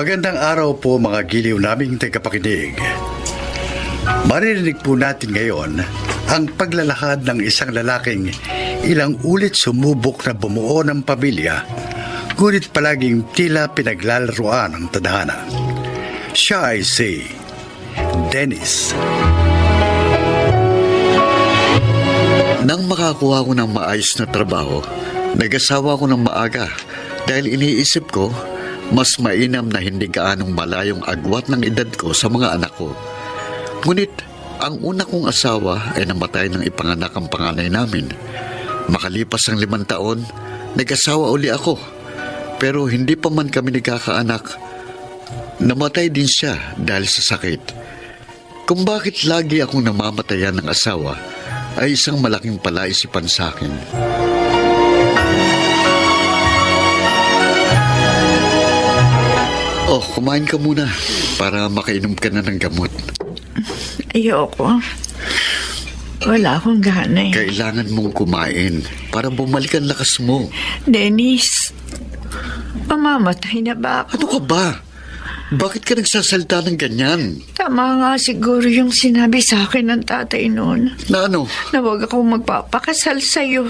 Magandang araw po mga giliw naming tagapakinig. Maririnig po natin ngayon ang paglalakad ng isang lalaking ilang ulit sumubok na bumuo ng pamilya, ngunit palaging tila pinaglalaroan ang tadhana. Siya ay si Dennis. Nang makakuha ko ng maayos na trabaho, nag-asawa ko ng maaga dahil iniisip ko mas mainam na hindi gaanong malayong agwat ng edad ko sa mga anak ko. Ngunit ang una kong asawa ay namatay nang ipanganak ang panganay namin. Makalipas ang 5 taon, nag-asawa uli ako. Pero hindi pa man kami nagkakaanak, namatay din siya dahil sa sakit. Kung bakit lagi akong namamatayan ng asawa, ay isang malaking palaisipan sa akin. Oh, kumain ka muna para makainom ka na ng gamot. Ayoko. Wala akong gana eh. Kailangan mong kumain para bumalik ang lakas mo. Dennis, mamamatay na ba ako? Ano ka ba? Bakit ka nagsasalita ng ganyan? Tama nga siguro yung sinabi sa akin ng tatay noon. Na ano? Na huwag akong magpapakasal sa'yo.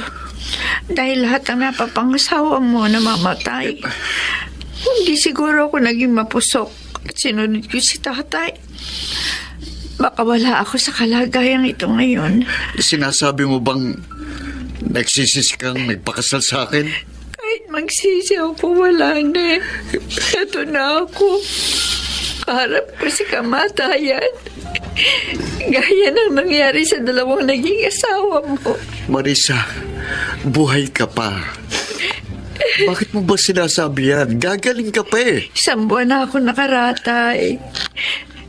Dahil lahat ng napapangasawa mo namamatay. Hindi siguro ako naging mapusok at sinunod ko si tatay. Baka wala ako sa kalagayang ito ngayon. Sinasabi mo bang nagsisisi kang nagpakasal sa akin? Kahit magsisi ako, wala na. Ito na ako. Kaharap ko si kamatayan. Gaya ng nangyari sa 2 naging asawa mo. Marisa, buhay ka pa. Bakit mo ba sinasabi yan? Gagaling ka pa eh. 1 buwan na ako nakaratay.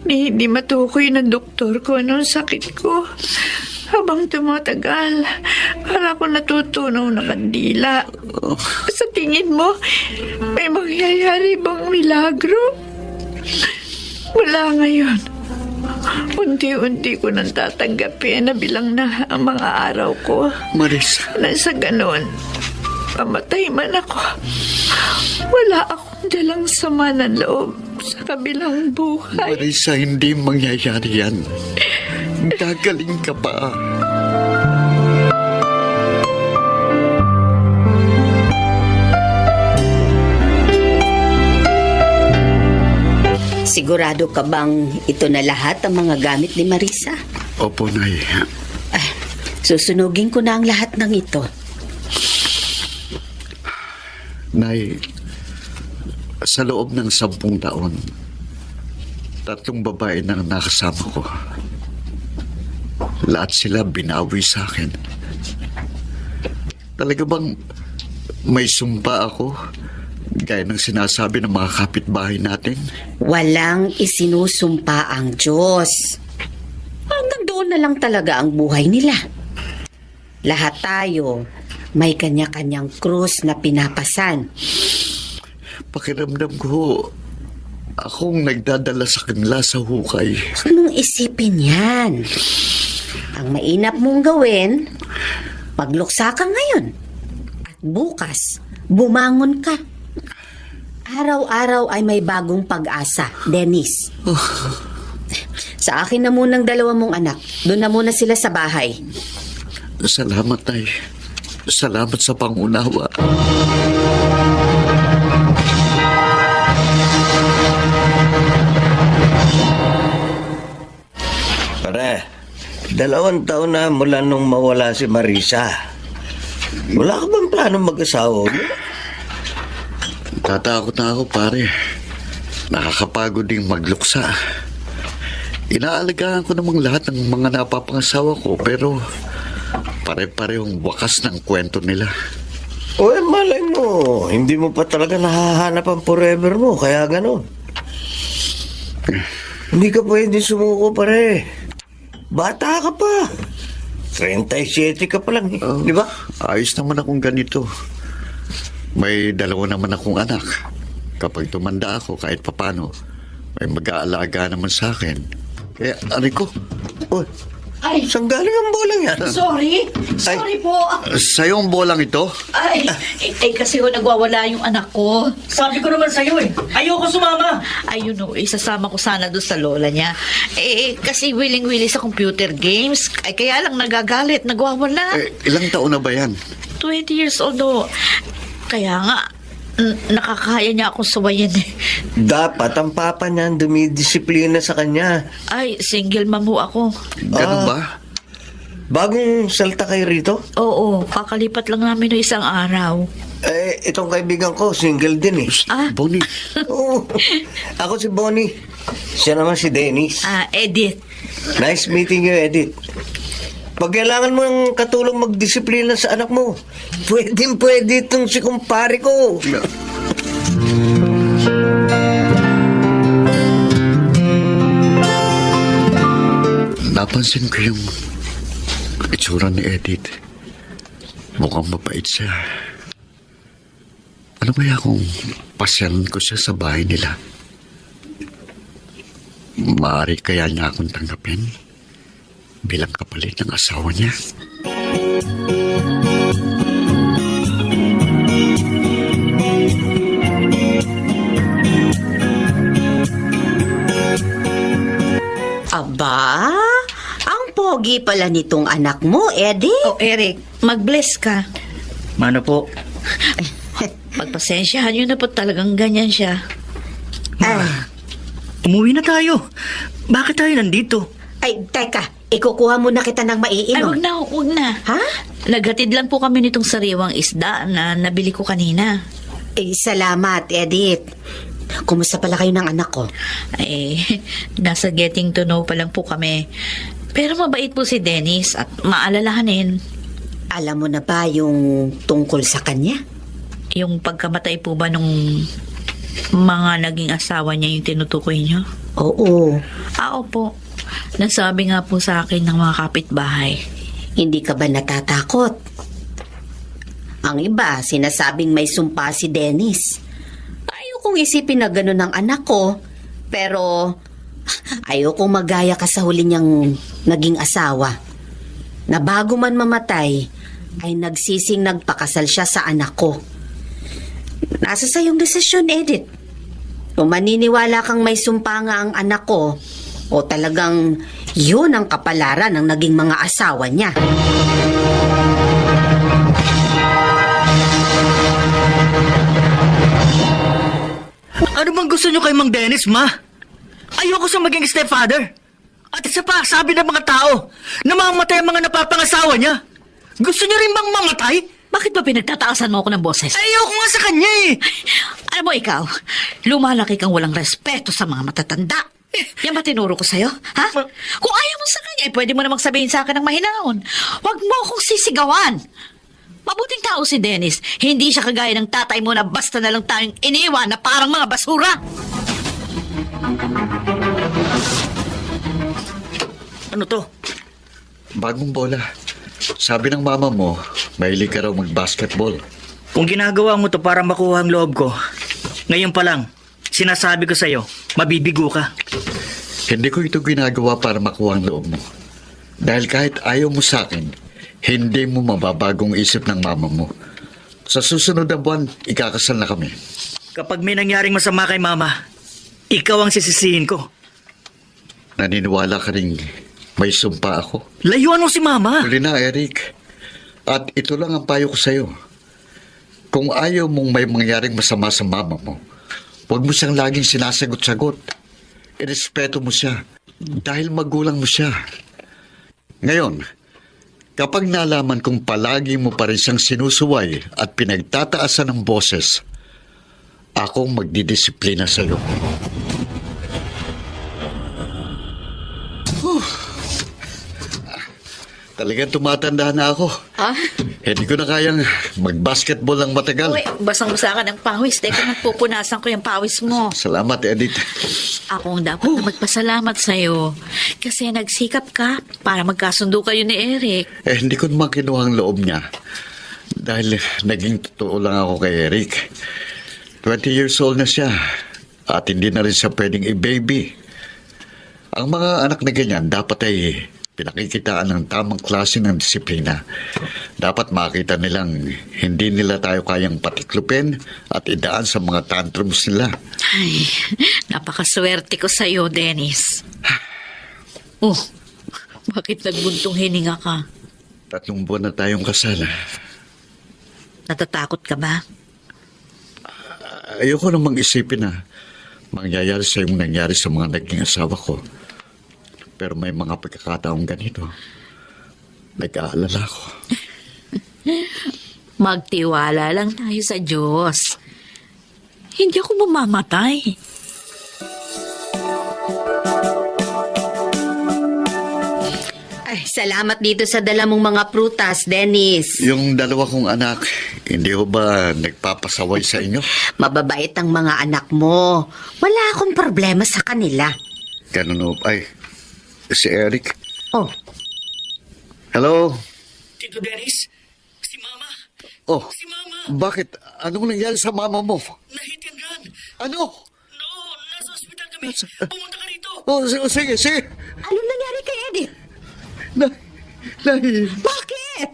Hindi matukoy ng doktor ko anong sakit ko. Habang tumatagal, para ako natutunaw na kandila. Sa tingin mo, may mangyayari bang milagro? Wala ngayon. Unti-unti ko nang tatanggapin na bilang na ang mga araw ko. Marisa. Nasa ganon, mamatay man ako. Wala akong dalang sama ng loob sa kabilang buhay. Marisa, hindi mangyayari yan. Gagaling ka pa. Sigurado ka bang ito na lahat ang mga gamit ni Marisa? Opo, Nay. Susunugin ko na ang lahat ng ito. Nay, sa loob ng 10 taon, 3 babae na nakasama ko. Lahat sila binawi sa akin. Talaga bang may sumpa ako? Gaya ng sinasabi ng mga kapitbahay natin? Walang isinusumpa ang Diyos. Hanggang doon na lang talaga ang buhay nila. Lahat tayo may kanya-kanyang krus na pinapasan. Pakiramdam ko, akong nagdadala sa kanila sa hukay. Anong isipin yan? Ang mainap mong gawin, pagluksa ka ngayon. At bukas, bumangon ka. Araw-araw ay may bagong pag-asa, Dennis. Sa akin na munang 2 mong anak. Doon na muna sila sa bahay. Salamat, Nay. Salamat sa pangunawa. Pare, 2 taon na mula nung mawala si Marisa. Wala ka bang plano mag-asawa? Tatakot na ako, pare. Nakakapagod ding magluksa. Inaalagaan ko namang lahat ng mga napapangasawa ko, pero pare-parehong wakas ng kwento nila. O malay mo, hindi mo pa talaga nahahanap ang forever mo, kaya ganon. Hindi ka pwede sumuko, pare. Bata ka pa. 37 ka pa lang, di ba? Ayos naman akong ganito. May 2 naman akong anak. Kapag tumanda ako, kahit papano, may mag-aalaga naman sa akin. Kaya, ko, Uy, Ay, Saan galing ang bolang yan? sorry. Sorry po. Sa'yo ang bolang ito? Ay, kasi nagwawala yung anak ko. Sabi ko naman sa'yo eh. Ayoko sumama. Ay, isasama ko sana doon sa lola niya. Kasi willing-willing sa computer games. Ay, kaya lang nagagalit, nagwawala. Ilang taon na ba yan? 20 years old o. Kaya nga, nakakaya niya akong suwayin eh. Dapat ang papa niya ang dumidisiplina sa kanya. Ay, single mom ho ako. Ganun ba? Bagong salta kayo rito? Oo, kakalipat lang namin ng isang araw. Itong kaibigan ko, single din eh. Bonnie, Oo. Ako si Bonnie. Siya naman si Dennis. Edith. Nice meeting you, Edith. Pag kailangan mo ng katulong magdisiplina sa anak mo, pwede itong si kumpare ko. napansin ko yung itsura ni Edith. Mukhang mabait siya. Ano kaya kung pasyalan ko siya sa bahay nila? Maaari kaya niya akong tanggapin bilang kapalit ng asawa niya? Aba, ang pogi pala nitong anak mo, Eddie. Oh, Eric, mag-bless ka. Mano po? Pagpasensyahan yun na po talagang ganyan siya. Umuwi na tayo. Bakit tayo nandito? Ay, teka, ikukuha muna kita ng Ay, maiinom. wag na. Ha? Naghatid lang po kami nitong sariwang isda na nabili ko kanina. Salamat, Edith. Kumusta pala kayo ng anak ko? Ay, nasa getting to know pa lang po kami. Pero mabait po si Dennis at maalalahanin. Alam mo na ba yung tungkol sa kanya? Yung pagkamatay po ba nung mga naging asawa niya yung tinutukoy niyo? Oo. Opo. Nasabi nga po sa akin ng mga kapitbahay. Hindi ka ba natatakot? Ang iba, sinasabing may sumpa si Dennis. Ayokong isipin na gano'n ang anak ko, pero ayokong magaya ka sa huli niyang naging asawa. Na bago man mamatay, ay nagsising nagpakasal siya sa anak ko. Nasa sa iyong desisyon, Edith. Kung maniniwala kang may sumpa nga ang anak ko, o talagang yun ang kapalaran ng naging mga asawa niya. Ano bang gusto nyo kay Mang Dennis, ma? Ayoko sa maging stepfather. At isa pa, sabi ng mga tao, namamatay ang mga napapangasawa niya. Gusto niyo rin bang mamatay? Bakit ba pinagtataasan mo ako ng boses? Ayoko nga sa kanya eh. Alam mo ikaw, lumalaki kang walang respeto sa mga matatanda. Yan ba tinuro ko sa'yo? Ha? Kung ayaw mo sa kanya, pwede mo namang sabihin sa akin ng mahinahon. Huwag mo akong sisigawan. Mabuting tao si Dennis. Hindi siya kagaya ng tatay mo na basta na lang tayong iniwan na parang mga basura. Ano to? Bagong bola. Sabi ng mama mo, mahilig ka raw mag-basketball. Kung ginagawa mo to para makuha ang loob ko, ngayon pa lang, sinasabi ko sa'yo, mabibigo ka. Hindi ko ito ginagawa para makuha ang loob mo. Dahil kahit ayaw mo sa akin, hindi mo mababagong isip ng mama mo. Sa susunod na buwan, ikakasal na kami. Kapag may nangyaring masama kay mama, ikaw ang sisisihin ko. Naniniwala ka rin may sumpa ako. Layuan mo si mama. Huli na, Eric. At ito lang ang payo ko sa'yo. Kung ayaw mong may mangyaring masama sa mama mo, huwag mo siyang laging sinasagot-sagot. Irespeto mo siya dahil magulang mo siya. Ngayon, kapag nalaman kong palagi mo pa rin siyang sinusuway at pinagtataasan ng boses, akong magdidisiplina sa'yo. Talagang tumatanda na ako. Hindi ko na kayang mag-basketball ng matagal. Uy, basang-basa ka ng pawis. Teka, nagpupunasan ko yung pawis mo. Salamat, Edith. Ako ang dapat na magpasalamat sa'yo. Kasi nagsikap ka para magkasundo kayo ni Eric. Hindi ko naman kinuha ang loob niya. Dahil naging totoo lang ako kay Eric. 20 years old na siya. At hindi na rin siya pwedeng i-baby. Ang mga anak na ganyan dapat ay Pinakikitaan ng tamang klase ng disiplina. Dapat makita nilang hindi nila tayo kayang patiklupin at idaan sa mga tantrums nila. Ay, napakaswerte ko sa'yo, Dennis. Oh, bakit nagbuntong hininga ka? 3 buwan na tayong kasal. Natatakot ka ba? Ayoko namang isipin na mangyayari sa yung nangyari sa mga naging asawa ko. Pero may mga pagkakataong ganito. Nag-aalala ko. Magtiwala lang tayo sa Diyos. Hindi ako mamamatay. Ay, salamat dito sa dala mong mga prutas, Dennis. Yung 2 kong anak, hindi ho ba nagpapasaway sa inyo? Mababait ang mga anak mo. Wala akong problema sa kanila. Ganun ho. Ay, si Eric. Oh, Hello? Tito Dennis, si Mama. Oh, Si Mama, bakit? Anong nangyari sa mama mo? na-hit and run. Ano? No, nasa ospital kami. Pumunta ka rito. Oh, sige, sige. anong nangyari kay Edith? Bakit?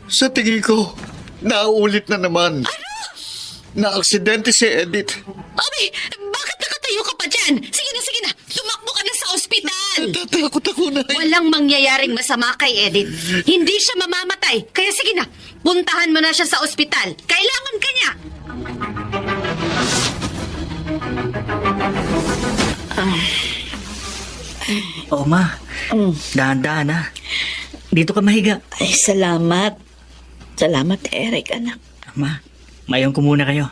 Sa tingin ko, nauulit na naman. Na-aksidente si Edith. Abi, bakit nakatayo ka pa dyan? Sige na. Tumakbo ka na sa ospital. Natatakot ako na. Walang mangyayaring masama kay Edith. Hindi siya mamamatay. Kaya sige na, puntahan mo na siya sa ospital. Kailangan ka niya. Oh, Ma. Dahan-dahan, ha. Dito ka mahiga. Ay, salamat. Salamat, Eric, anak. Ma, mayon ko muna kayo.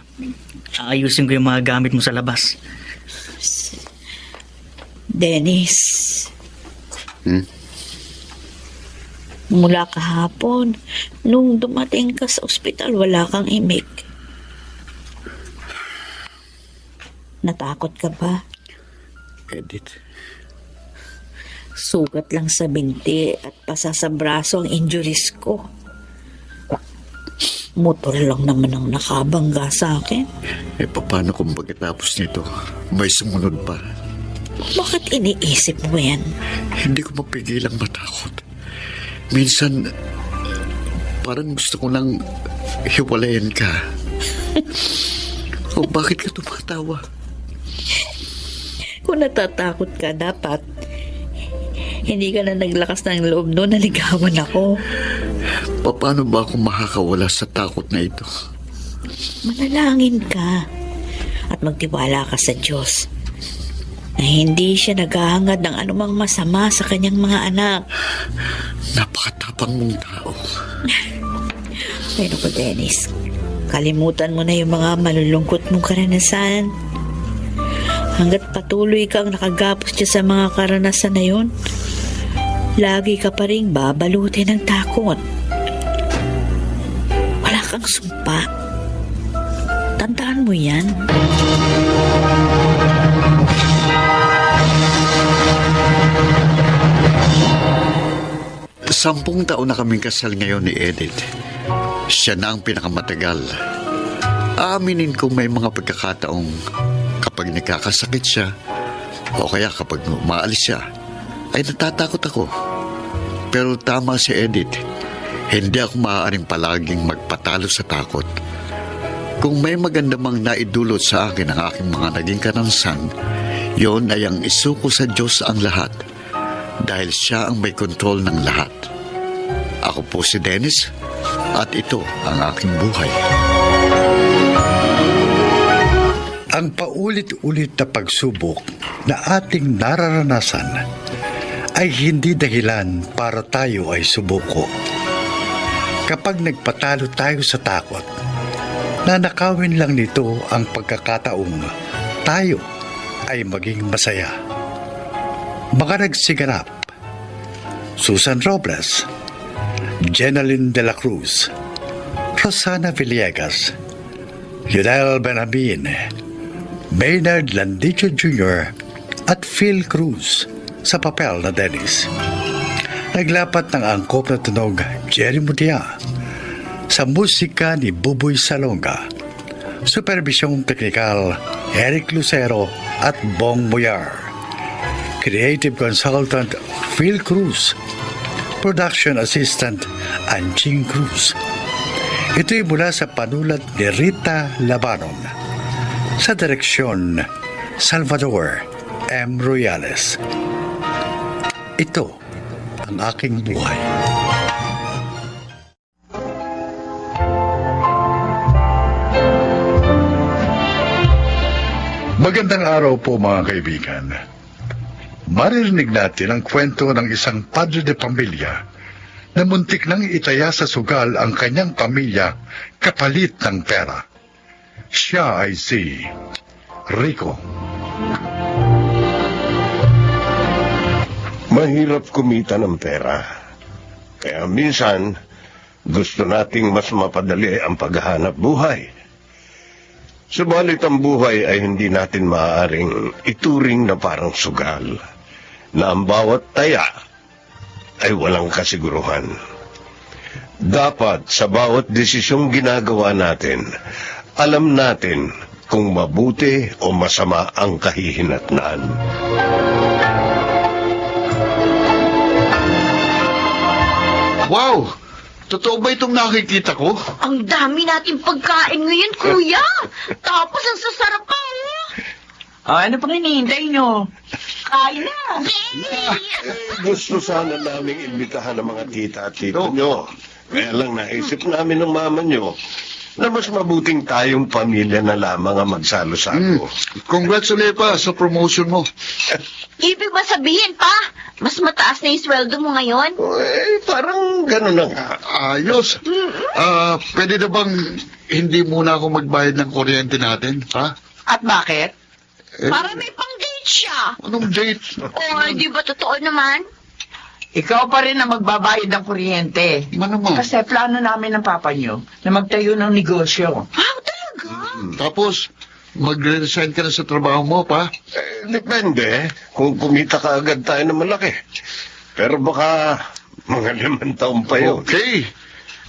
Aayusin ko yung mga gamit mo sa labas. Dennis. Mula kahapon, nung dumating ka sa ospital, wala kang imik. Natakot ka ba? Edith, Sugat lang sa binti at pasa sa braso ang injuries ko. Motor lang naman ang nakabangga sa akin. paano kung pagkatapos nito, may sumunod pa? Bakit iniisip mo yan? Hindi ko mapigilang matakot. Minsan, parang gusto ko nang hiwalayan ka. O bakit ka tumatawa? Kung natatakot ka, dapat hindi ka na naglakas ng loob noon, naligawan ako. Paano ba ako makakawala sa takot na ito? Manalangin ka at magtiwala ka sa Diyos na hindi siya naghahangad ng anumang masama sa kanyang mga anak. Napakatapang mong tao. Ay naku, Dennis, kalimutan mo na yung mga malulungkot mong karanasan. Hanggat patuloy kang nakagapos siya sa mga karanasan na yun, lagi ka pa rin babalutin ng takot. Wala kang sumpa. Tandaan mo yan. Sampung taon na kaming kasal ngayon ni Edith. Siya na ang pinakamatagal. Aaminin kong may mga pagkakataong kapag nagkakasakit siya o kaya kapag umaalis siya, ay natatakot ako. Pero tama si Edith, hindi ako maaaring palaging magpatalo sa takot. Kung may maganda mang naidulot sa akin ang aking mga naging karanasan, yon ay ang isuko sa Diyos ang lahat dahil siya ang may kontrol ng lahat. Ako po si Dennis at ito ang aking buhay. Ang paulit-ulit na pagsubok na ating nararanasan ay hindi dahilan para tayo ay subuko. Kapag nagpatalo tayo sa takot, nanakawin lang nito ang pagkakataong tayo ay maging masaya. Mga nagsiganap: Susan Robles, Jenaline de la Cruz, Rosana Villegas, Yudel Benjamin, Maynard Landicho Jr. at Phil Cruz sa papel na Dennis. Naglapat ng angkop na tunog Jerry Mutia sa musika ni Buboy Salonga. Supervisyong teknikal Eric Lucero at Bong Muyar. Creative Consultant Phil Cruz. Production Assistant Anching Cruz. Ito'y mula sa panulat ni Rita Labanon. Sa direksyon, Salvador M. Royales. Ito ang aking buhay. Magandang araw po mga kaibigan. Maririnig natin ang kwento ng isang padre de pamilya na muntik nang itaya sa sugal ang kanyang pamilya kapalit ng pera. Siya ay si Rico. Mahirap kumita ng pera. Kaya minsan, gusto nating mas mapadali ang paghahanap buhay. Subalit ang buhay ay hindi natin maaaring ituring na parang sugal, na ang bawat taya ay walang kasiguruhan. Dapat sa bawat desisyong ginagawa natin, alam natin kung mabuti o masama ang kahihinatnan. Wow! Totoo ba itong nakikita ko? Ang dami nating pagkain ngayon, kuya. Tapos ang sasarap pa, Ano pang hinihintay nyo? Kain na. Gusto sana naming imbitahan ng mga tita at tito nyo. Kaya lang naisip namin ng mama nyo na mas mabuting tayong pamilya na lamang ang magsalo-salo. Congrats ulit pa sa promotion mo. Ibig ba sabihin, pa? Mas mataas na yung sweldo mo ngayon? Parang gano'n na nga. Ayos. Pwede na bang hindi muna ako magbayad ng kuryente natin, ha? At bakit? Para may pang-date siya. Anong date? Di ba totoo naman? Ikaw pa rin ang magbabayad ng kuryente. Naman. Kasi plano namin ng papa nyo na magtayo ng negosyo. Wow, talaga? Tapos, magre-resign ka na sa trabaho mo, pa? Depende kung kumita ka agad tayo ng malaki. Pero baka mga 5 taon pa yun. Okay.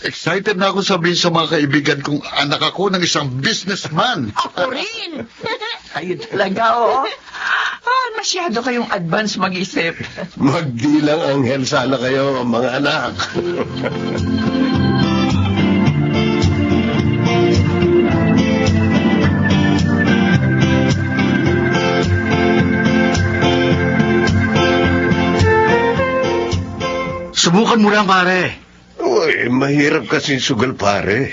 Excited na ako sabihin sa mga kaibigan kong anak ako ng isang businessman. Ako rin. Ayun talaga, oo. Masyado kayong advance mag-isip. Magdilang anghel sana kayo, mga anak. Subukan mo lang, pare. Uy, mahirap kasi sugal, pare.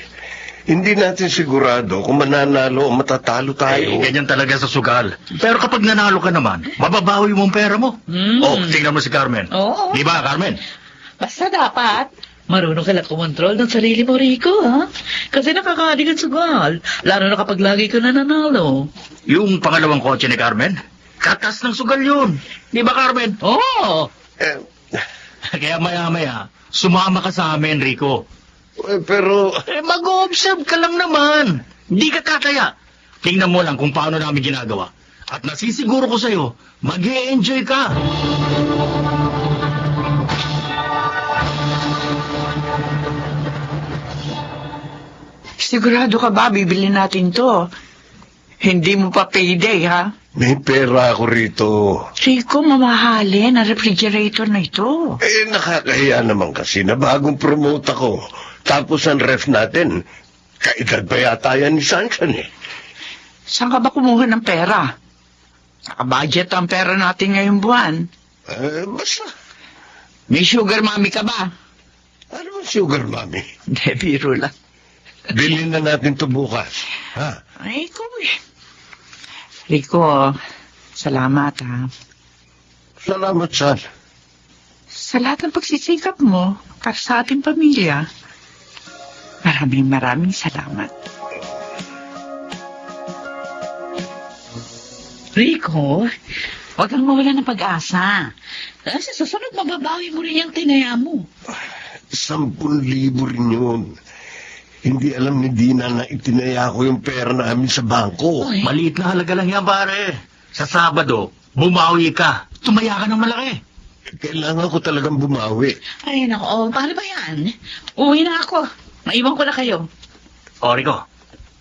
Hindi natin sigurado kung mananalo o matatalo tayo. Ganyan talaga sa sugal. Pero kapag nanalo ka naman, mababawi mo ang pera mo. Oh, tingnan mo si Carmen. Oo. Di ba, Carmen? Basta dapat, marunong ka lang kumontrol ng sarili mo, Rico, ha? Kasi nakakadig ang sugal, lalo na kapag lagi ka nananalo. Yung pangalawang kotse ni Carmen, katas ng sugal yun. Di ba, Carmen? Oo. Eh, Kaya maya-maya, sumama ka sa amin, Rico. pero Mag-observe ka lang naman. Hindi ka kakaya. Tingnan mo lang kung paano namin ginagawa. At nasisiguro ko sa'yo, mag-e-enjoy ka. Sigurado ka ba bibili natin to? Hindi mo pa payday, ha? may pera ako rito. Rico, mamahalin ang refrigerator na ito. Nakakahiya naman kasi na bagong promote ako. Tapos ang ref natin, kaedad pa yata yan ni Sansan eh. Saan ka ba kumuha ng pera? Naka-budget ang pera natin ngayong buwan. Basta, May sugar mommy ka ba? ano ang sugar mommy? Hindi, biro lang. Bilhin na natin to bukas. Ha? Ay, Rico, salamat, ha? Salamat, San. Sa lahat ng pagsisikap mo para sa ating pamilya. Maraming salamat. Rico, huwag kang mawala ng pag-asa. Kasi sa susunod, mababawi mo rin yung tinaya mo. 10,000 rin yun. Hindi alam ni Dina na itinaya ko yung pera namin sa bangko. Ay. Maliit na halaga lang yan, pare. Sa Sabado, bumawi ka. Tumaya ka ng malaki. Kailangan ko talagang bumawi. Ay, nako, paano ba yan? Uwi na ako. Maiwan ko na kayo. O, Rico,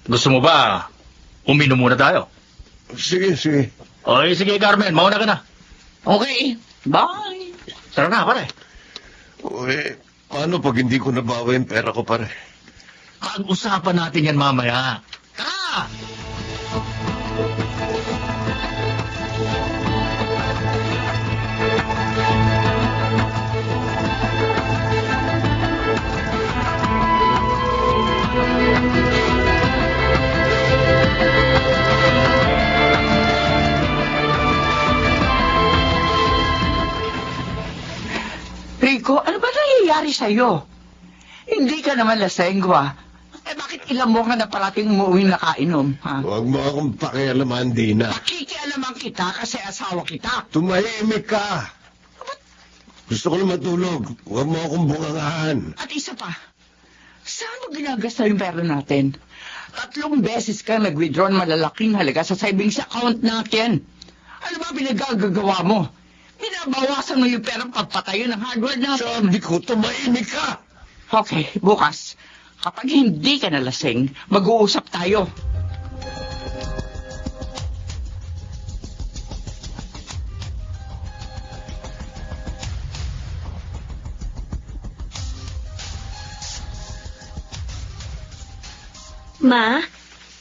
gusto mo ba uminom muna tayo? Sige. O, sige, Carmen, mauna ka na. Okay, bye. Tara na, pare. Paano pag hindi ko nabawi yung pera ko, pare? Pag-usapan natin yan mamaya. Tara! Rico, ano ba nangyayari sa'yo? Hindi ka naman lasengwa. Bakit ilang mo ka na parating umuwi nakainom, ha? Huwag mo akong pakialaman, Dina. Pakikialaman kita kasi asawa kita. Tumahimik ka! Gusto ko na matulog. Huwag mo akong bungangahan. At isa pa, saan mo ginagasta yung pera natin? 3 beses ka nag-withdraw ng malalaking halaga sa savings account natin. Ano ba pinagagagawa mo? Binabawasan mo yung perang pagpatayo ng hardware natin. Sabi ko, tumahimik ka! Okay, bukas. Kapag hindi ka nalasing, mag-uusap tayo. Ma,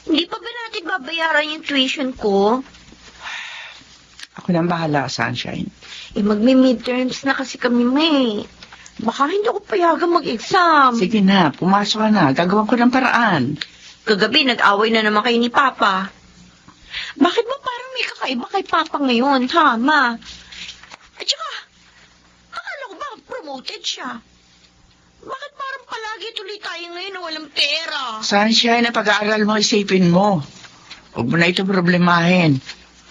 hindi pa ba natin babayaran yung tuition ko? Ako nang bahala, Sunshine. Magmi-midterms na kasi kami, May. Baka hindi ako payagang mag-exam. Sige na, pumasok ka na. Gagawin ko ng paraan. Kagabi, nag-away na naman kayo ni Papa. Bakit ba parang may kakaiba kay Papa ngayon, ha, Ma? At saka, akala ko ba promoted siya? Bakit parang palagi tuloy tayo ngayon na walang pera? Sunshine, na pag-aaral mo, isipin mo. Huwag mo na ito problemahin.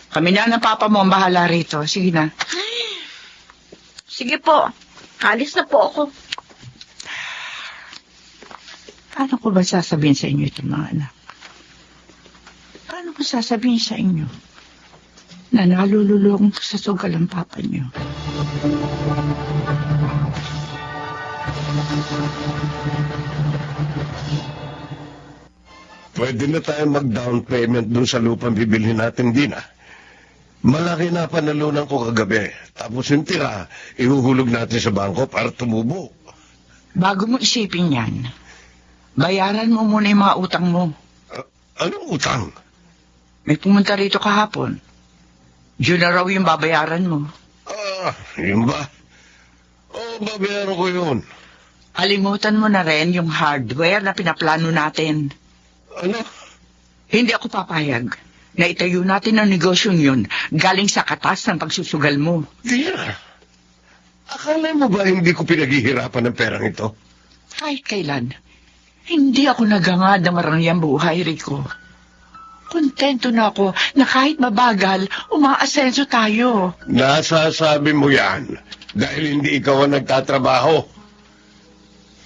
Kami na ng Papa mo ang bahala rito. Sige na. Sige po, alis na po ako. Paano ko ba sasabihin sa inyo itong mga anak? Paano ko sasabihin sa inyo na nalululong ko sa sugal ang papa niyo? Pwede na tayo mag-down payment dun sa lupang bibilhin natin, Dina. Malaki na panalunan ko kagabi. Tapos yung tira, ihuhulog natin sa bangko para tumubo. Bago mo isipin yan, bayaran mo muna yung mga utang mo. Anong utang? May pumunta rito kahapon. Yun na raw yung babayaran mo. Yun ba? Babayaran ko yun. Alimutan mo na rin yung hardware na pinaplano natin. Ano? Hindi ako papayag na itayo natin ang negosyong yun galing sa katas ng pagsusugal mo. Dina, akala mo ba hindi ko pinaghihirapan ng perang ito? Kahit kailan, hindi ako nagangad ng marangyang buhay, Rico. Kontento na ako na kahit mabagal, umaasenso tayo. Nasasabi mo yan dahil hindi ikaw ang nagtatrabaho.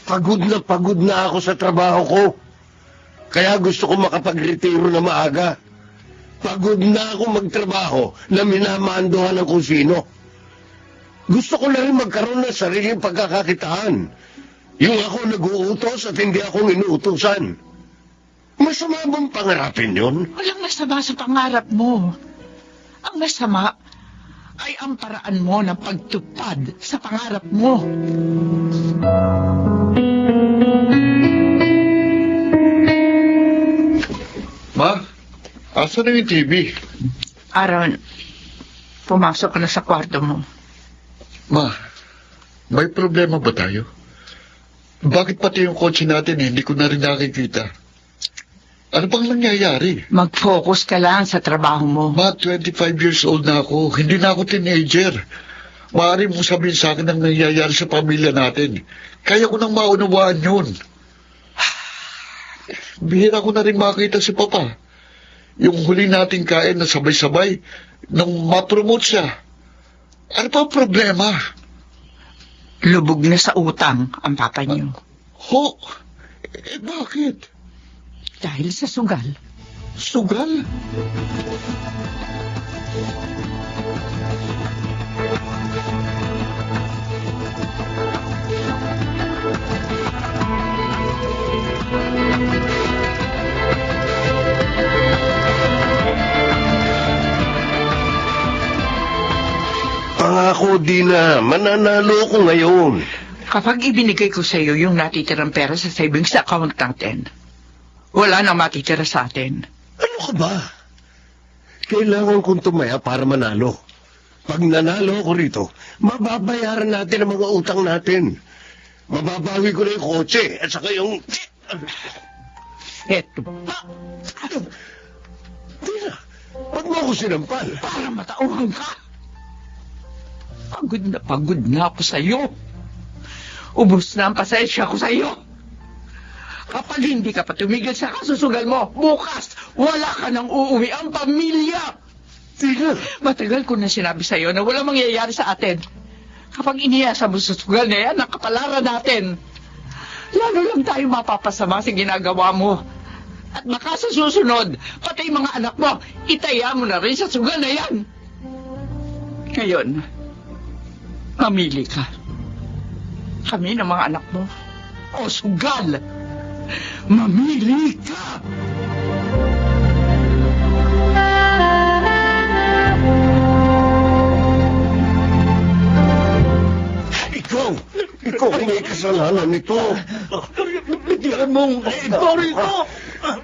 Pagod na ako sa trabaho ko. Kaya gusto ko makapag-retiro na maaga. Pagod na ako magtrabaho na minamandohan ng kung sino. Gusto ko na rin magkaroon ng sariling pagkakakitaan. Yung ako nag-uutos at hindi akong inuutosan. Masama bang pangarapin yun? Walang masama sa pangarap mo. Ang masama ay ang paraan mo ng pagtupad sa pangarap mo. Ma, asa na yung TV? Aaron, pumasok ka na sa kwarto mo. Ma, may problema ba tayo? Bakit pati yung kotse natin hindi ko na rin nakikita? Ano bang nangyayari? Mag-focus ka lang sa trabaho mo. Ma, 25 years old na ako. Hindi na ako teenager. Maaari mong sabihin sa akin ang nangyayari sa pamilya natin. Kaya ko nang maunawaan yun. Bihira ko na rin makita si Papa. Yung huli nating kain na sabay-sabay nung ma-promote siya. Ano pa ang problema? Lubog na sa utang ang papa niyo. Ho? Bakit? Dahil sa sugal. Sugal? ako, Dina. Mananalo ko ngayon. Kapag ibinigay ko sa iyo yung natitirang pera sa savings account natin, wala nang matitira sa atin. Ano ka ba? Kailangan kong tumaya para manalo. Pag nanalo ako rito, mababayaran natin ang mga utang natin. Mababawi ko na yung kotse at saka yung... Eto pa, Dina, ba't mo ako sinampal? para matauhan ka. Pagod na ako sa iyo. Ubus na ang pasensya ko sa iyo. Kapag hindi ka pa tumigil sa kasusugal mo, bukas, wala ka nang uuwi ang pamilya. Dina, Matagal ko na sinabi sa iyo na walang mangyayari sa atin. Kapag iniyasa mo sa sugal na yan, ang kapalaran natin. Lalo lang tayo mapapasama sa ginagawa mo. At baka sa susunod, pati yung mga anak mo, itaya mo na rin sa sugal na yan. Ngayon, mamili ka. Kami ng mga anak mo, o sugal. Mamili ka! Ikaw ang may kasalanan nito. Bitiran mong ito rito!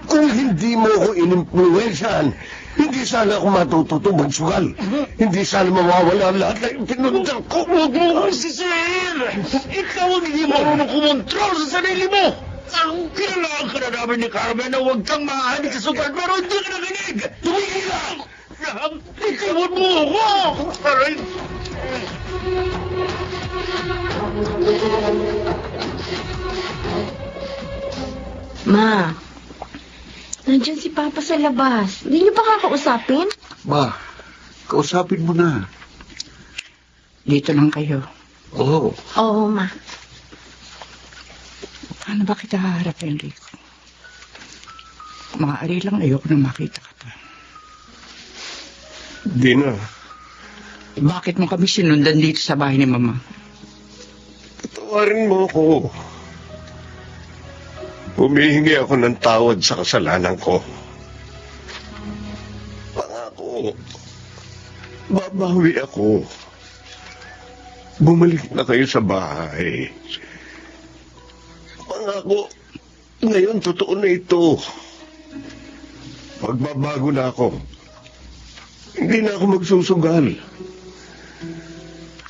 Kung hindi mo ako inimpluwensyahan, hindi sana ako matututo magsugal. Hindi sana mawawala lahat ng pinundan ko. Huwag mo sisir! Ikaw ang hindi marunong kumontrol sa sarili mo! Ang kailangan ka na namin ni Carmen na huwag kang maahanig sa sugal pero hindi ka nakinig! Tumigil lang! Ikiwan mo ako! Aray! Ma, nandiyan si Papa sa labas. Hindi niyo ba kakausapin? Ma, kausapin mo na. Dito lang kayo. Oo. Oo, Ma. Paano ba kita haharapin, Rico? Maaari lang ayoko nang makita ka pa. Dina, Bakit mo kami sinundan dito sa bahay ni Mama? patawarin mo ako. Humihingi ako ng tawad sa kasalanan ko. Pangako, babawi ako. Bumalik na kayo sa bahay. Pangako, ngayon totoo na ito. Magbabago na ako. Hindi na ako magsusugal.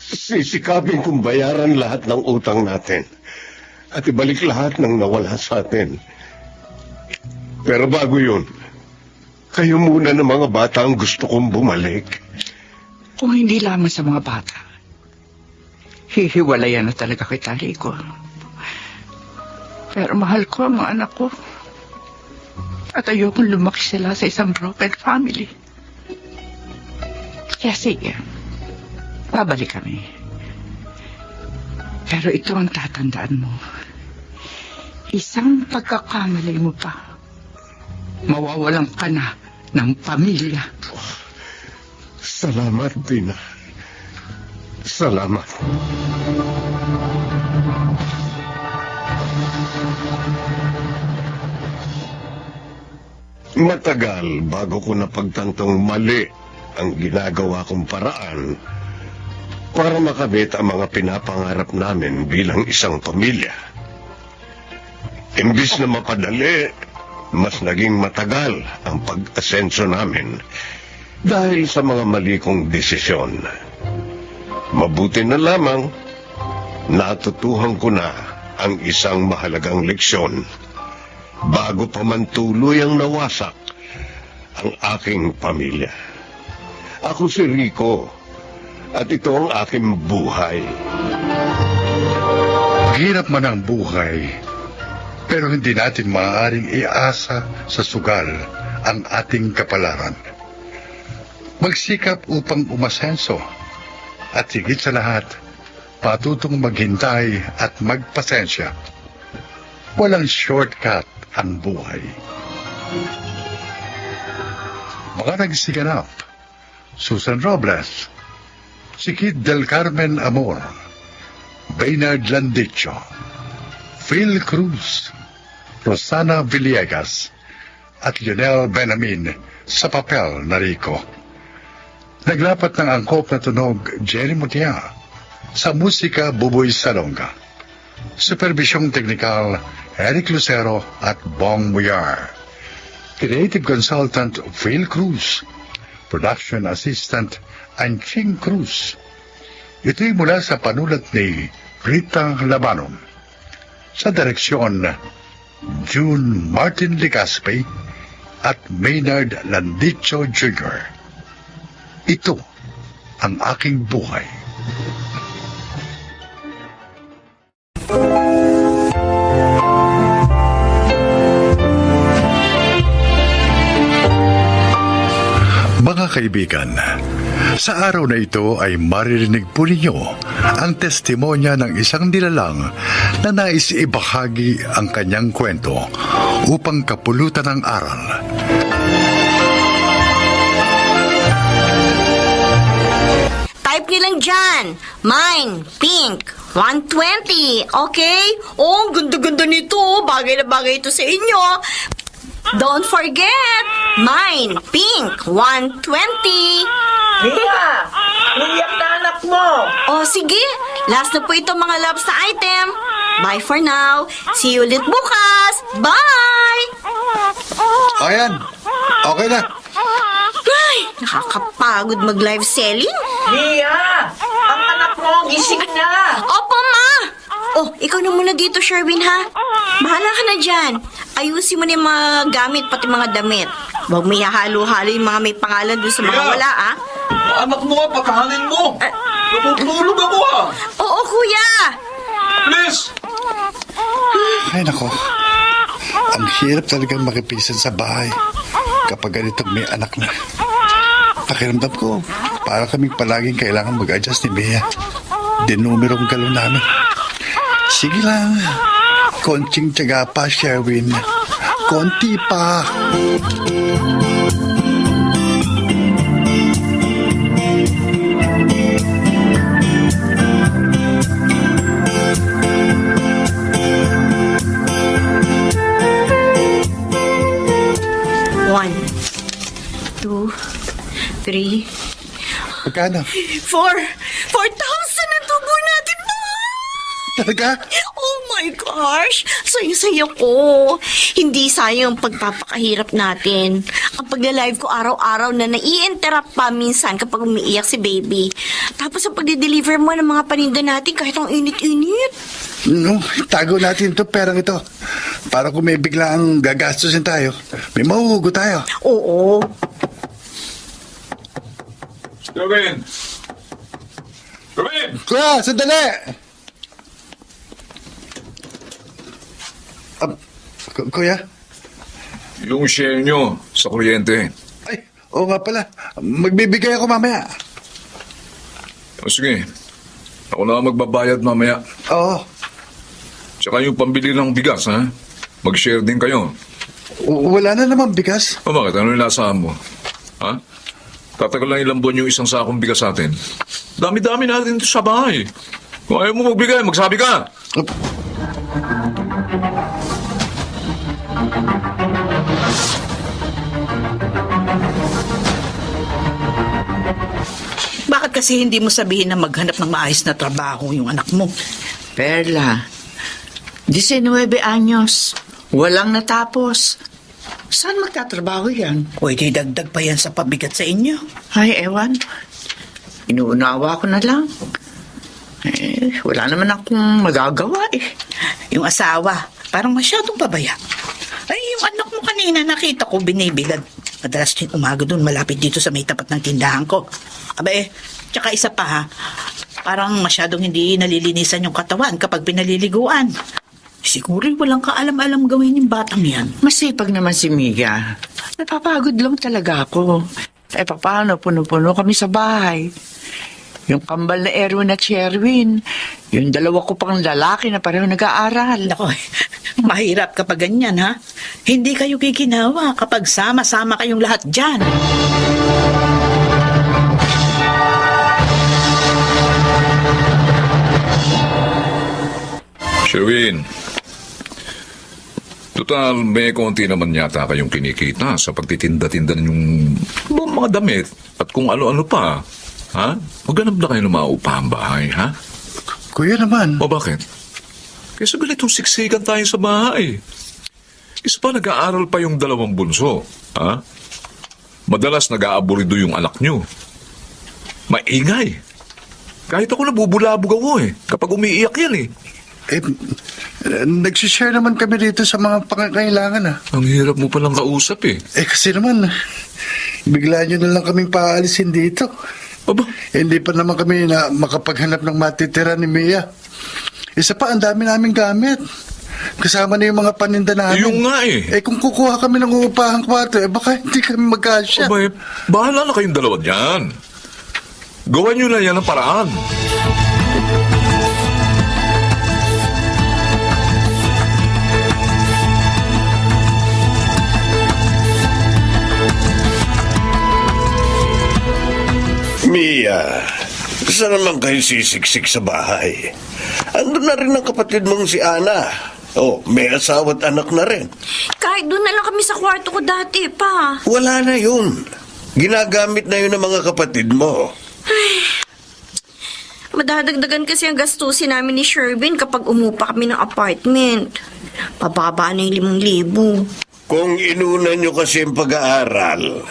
Sisikapin kong bayaran lahat ng utang natin at ibalik lahat ng nawala sa atin. Pero bago yun, kayo muna ng mga bata ang gusto kong bumalik. Kung hindi lamang sa mga bata, hihiwalayan na talaga kita, Rico. Pero mahal ko ang mga anak ko. At ayokong lumaki sila sa isang broken family. Kaya sige, babalik kami. Pero ito ang tatandaan mo. Isang pagkakamali mo pa, mawawalan ka na ng pamilya. Salamat, Dina. Salamat. Matagal bago ko napagtantong mali ang ginagawa kong paraan para makamit ang mga pinapangarap namin bilang isang pamilya. Imbis na mapadali, mas naging matagal ang pag-asenso namin dahil sa mga mali kong desisyon. Mabuti na lamang, natutuhan ko na ang isang mahalagang leksyon bago pa man tuluyang nawasak ang aking pamilya. Ako si Rico, at ito ang aking buhay. Hirap man ang buhay, pero hindi natin maaaring iasa sa sugal ang ating kapalaran. Magsikap upang umasenso, at higit sa lahat, patutong maghintay at magpasensya. Walang shortcut ang buhay. Mga nagsiganap: Susan Robles, si Kid Del Carmen Amor, Baynard Landicho, Phil Cruz, Rosana Villegas, at Lionel Benamin sa papel na Rico. Naglapat ng angkop na tunog Jerry Mutia. Sa musika Buboy Salonga. Supervisyong teknikal Eric Lucero at Bong Muyar. Creative Consultant Phil Cruz. Production Assistant Anching Cruz. Ito'y mula sa panulat ni Rita Labanon. Sa direksyon June Martin Ligaspe at Maynard Landicho Jr. Ito ang aking buhay. Mga kaibigan, sa araw na ito ay maririnig po ninyo ang testimonya ng isang nilalang na nais ibahagi ang kanyang kwento upang kapulutan ng aral. Type nyo lang dyan. Mine, pink, 120, okay? Oh, ang ganda-ganda nito. Bagay na bagay ito sa inyo. Don't forget, mine, pink, 120. Mia! Uyak na anak mo! Oh, sige. Last na po ito mga loves na item. Bye for now. See you ulit bukas. Bye! Ayan, okay na. Ay, nakakapagod mag-live selling. Mia! Ang anak mo, gising na! Opo, ma! Oh, ikaw na muna dito, Sherwin, ha? Bahala ka na dyan. Ayusin mo na yung mga gamit, pati mga damit. Huwag mo ihahalo-halo yung mga may pangalan dun sa mga wala, ha? Anak mo nga, patahanin mo! Natutulog ako ah! Oo, kuya! Please! Ay nako, ang hirap talagang makipisan sa bahay kapag ganitong may anak na. Pakiramdam ko, para kaming palaging kailangan mag-adjust ni Bea. Dinumerong galaw namin. Sige lang, konting tiyaga pa, Sherwin. Konti pa. One, two, three, Magkano? 4,000 ang tubo natin, ma! Talaga? Oh my gosh! Saya-saya ko. Hindi sayang ang pagpapakahirap natin. Ang pagla-live ko araw-araw na nai-interrupt pa minsan kapag umiiyak si baby. Tapos ang pagde-deliver mo ng mga paninda natin kahit ang init-init. No, tago natin ito, perang ito. Para kung may biglang gagastusin tayo, may mahuhugo tayo. Oo. Gawin! Gawin! Kuya, sandali! Kuya? Yung share nyo sa kuryente. Ay, oo nga pala. Magbibigay ako mamaya. O sige, ako na ang magbabayad mamaya. Oo. Tsaka yung pambili ng bigas, ha? Mag-share din kayo. Wala na naman bigas. O bakit? Ano yung lasahan mo? Ha? Tatagal lang ilang buwan yung isang sakong bigas sa atin. Dami-dami natin ito sa bahay. Kung ayaw mo magbigay, magsabi ka. Bakit kasi hindi mo sabihin na maghanap ng maayos na trabaho yung anak mo? Perla, 19 anyos, walang natapos. Saan magtatrabaho yan? Pwede dagdag pa yan sa pabigat sa inyo. Ay, ewan. Inuunawa ko na lang. Wala naman akong magagawa eh. Yung asawa, parang masyadong pabaya. Ay, yung anak mo kanina nakita ko binibilad. Madalas din umaga doon malapit dito sa may tapat ng tindahan ko. Abe, tsaka isa pa ha, parang masyadong hindi nalilinisan yung katawan kapag pinaliliguan. Siguro walang kaalam-alam gawin yung batang yan. Masipag naman si Mia. Napapagod lang talaga ako. Eh, paano? Puno-puno kami sa bahay. Yung kambal na Erwin at Sherwin. Yung dalawa ko pang lalaki na pareho nag-aaral. Nako, mahirap kapag ganyan ha. Hindi kayo kikinawa kapag sama-sama kayong lahat dyan. Sherwin, Total, may konti naman yata kayong kinikita sa pagtitinda-tinda ninyong mga damit at kung ano-ano pa. Ha? Maghanap na kayo ng mga upahang bahay, ha? Kuya naman. O bakit? Kaysa ganitong siksikan tayo sa bahay. Isa pa, nag-aaral pa yung dalawang bunso. Ha? Madalas nag-aaburido yung anak nyo. Maingay. Kahit ako nabubulabog ako kapag umiiyak yan Nagsishare naman kami dito sa mga pangangailangan Ang hirap mo palang kausap Kasi naman, bigla nyo na lang kaming paalisin dito. Aba? Hindi pa naman kami na makapaghanap ng matitira ni Mia. Isa pa, ang dami naming gamit. Kasama na yung mga paninda namin. Yung nga kung kukuha kami ng upahang kwarto, baka hindi kami magkasya. Abay, bahala na kayong dalawa dyan. Gawan nyo na yan ang paraan. Mia, saan naman kayo sisiksik sa bahay? Ando na rin ang kapatid mong si Ana. May asawa at anak na rin. Kahit doon na lang kami sa kwarto ko dati, pa. Wala na yun. Ginagamit na yun ng mga kapatid mo. Madadagdagan kasi ang gastusin namin ni Sherwin kapag umupa kami ng apartment. Pababa na yung 5,000. Kung inuna nyo kasi ang pag-aaral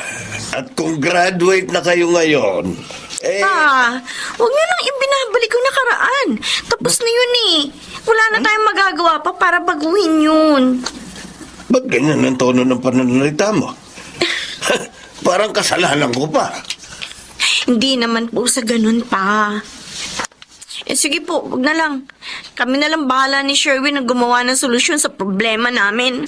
at kung graduate na kayo ngayon, Pa, huwag niyo lang ibinabalik yung nakaraan. Tapos na yun Wala na tayong magagawa pa para baguhin yun. ba't ganyan ang tono ng pananalita mo? Parang kasalanan ko pa. Hindi naman po sa ganun, pa. Sige po, wag na lang. Kami na lang bahala ni Sherwin na gumawa ng solusyon sa problema namin.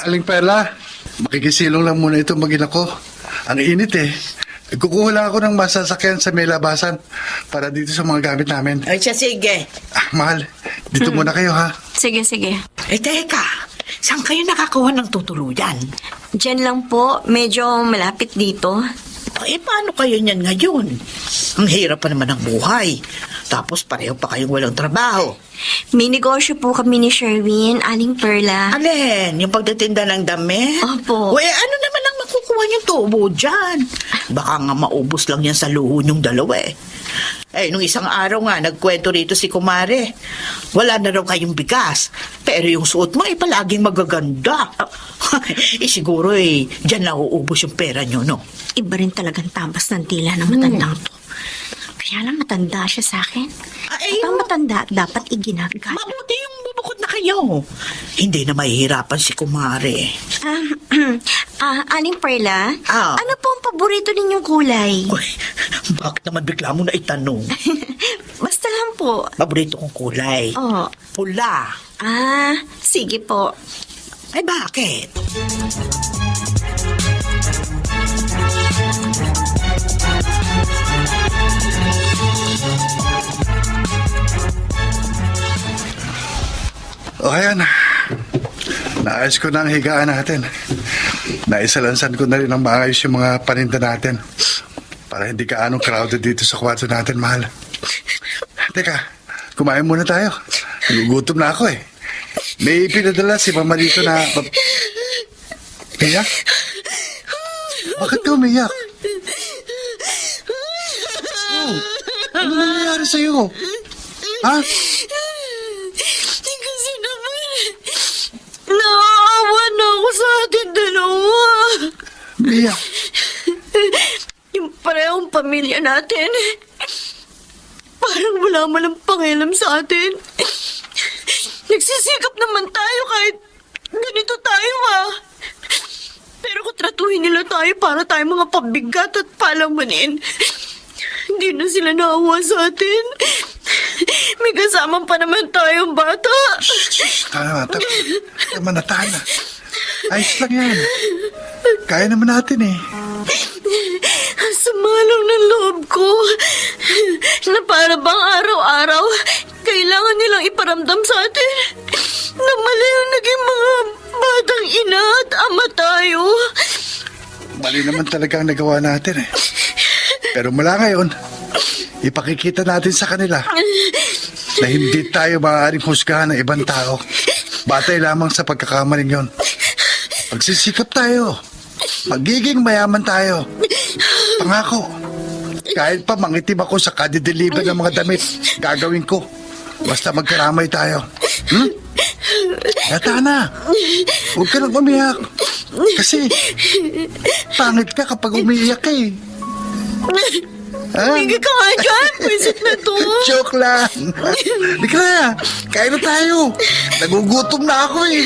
Aling Perla, makikisilong lang muna ito mag-ina ko. Ang init Kukuha lang ako ng masasakyan sa may labasan para dito sa mga gamit namin. Ay, siya, sige. Mahal, dito muna kayo ha. Sige. Teka. Saan kayo nakakuha ng tutuluyan? Diyan lang po, medyo malapit dito. Paano kayo niyan ngayon? Ang hirap pa naman ng buhay. Tapos pareho pa kayong walang trabaho. May negosyo po kami ni Sherwin, Aling Perla. Alin? Yung pagtitinda ng damit? Opo. Ano naman ang makukuha niyong tubo dyan? Baka nga maubos lang yan sa luho niyong dalawa nung isang araw nga, nagkwento rito si Kumare. Wala na raw kayong bigas. Pero yung suot mo palaging magaganda. Siguro dyan na uubos yung pera niyo, no? Iba rin talagang tabas ng tila ng matandang to. Kaya lang matanda siya sa akin. At ang matanda dapat iginagat. Mabuti yung bubukod na kayo. Hindi na mahihirapan si Kumare. Aling Perla, Ah. ano po ang paborito ninyong kulay? Uy, bakit naman bigla mo na itanong? Basta lang po. Paborito kong kulay. Oh. Pula. Sige po. Ay, bakit? Ayan. Naayos ko na ang higaan natin. Naisalansan ko na rin ang maayos yung mga paninda natin. Para hindi ka anong crowded dito sa kwarto natin, mahal. Teka, kumain muna tayo. Nagugutom na ako May pinadala si Mama dito na... Mia? Bakit ka umiyak? Ano nangyayari sa'yo? Ha? Kasi naman, naawa na ako sa atin dalawa. Mia? Yung parehong pamilya natin, parang wala man ang pangialam sa atin. Nagsisikap naman tayo kahit ganito tayo Pero kung tratuhin nila tayo para tayo mga pabigat at palamanin, hindi na sila naawa sa atin. May kasama pa naman tayong bata. Tama na. Ayos lang yan. Kaya naman natin Sama lang ng loob ko na para bang araw-araw kailangan nilang iparamdam sa atin na mali ang naging mga batang ina at ama tayo. Mali naman talaga ang nagawa natin eh. Pero mula ngayon, ipakikita natin sa kanila na hindi tayo maaaring husgahan ng ibang tao. Batay lamang sa pagkakamaling yon. Pagsisikap tayo. Magiging mayaman tayo. Pangako. Kahit pa mangitim ako sa kadideliver ng mga damit, gagawin ko. Basta magkaramay tayo. Yata na. Huwag ka nang umiyak. Kasi, pangit ka kapag umiiyak eh. Tumigil ka nga dyan. Pwisit na to. Joke lang. Di ka na. Kain na tayo. Nagugutom na ako eh.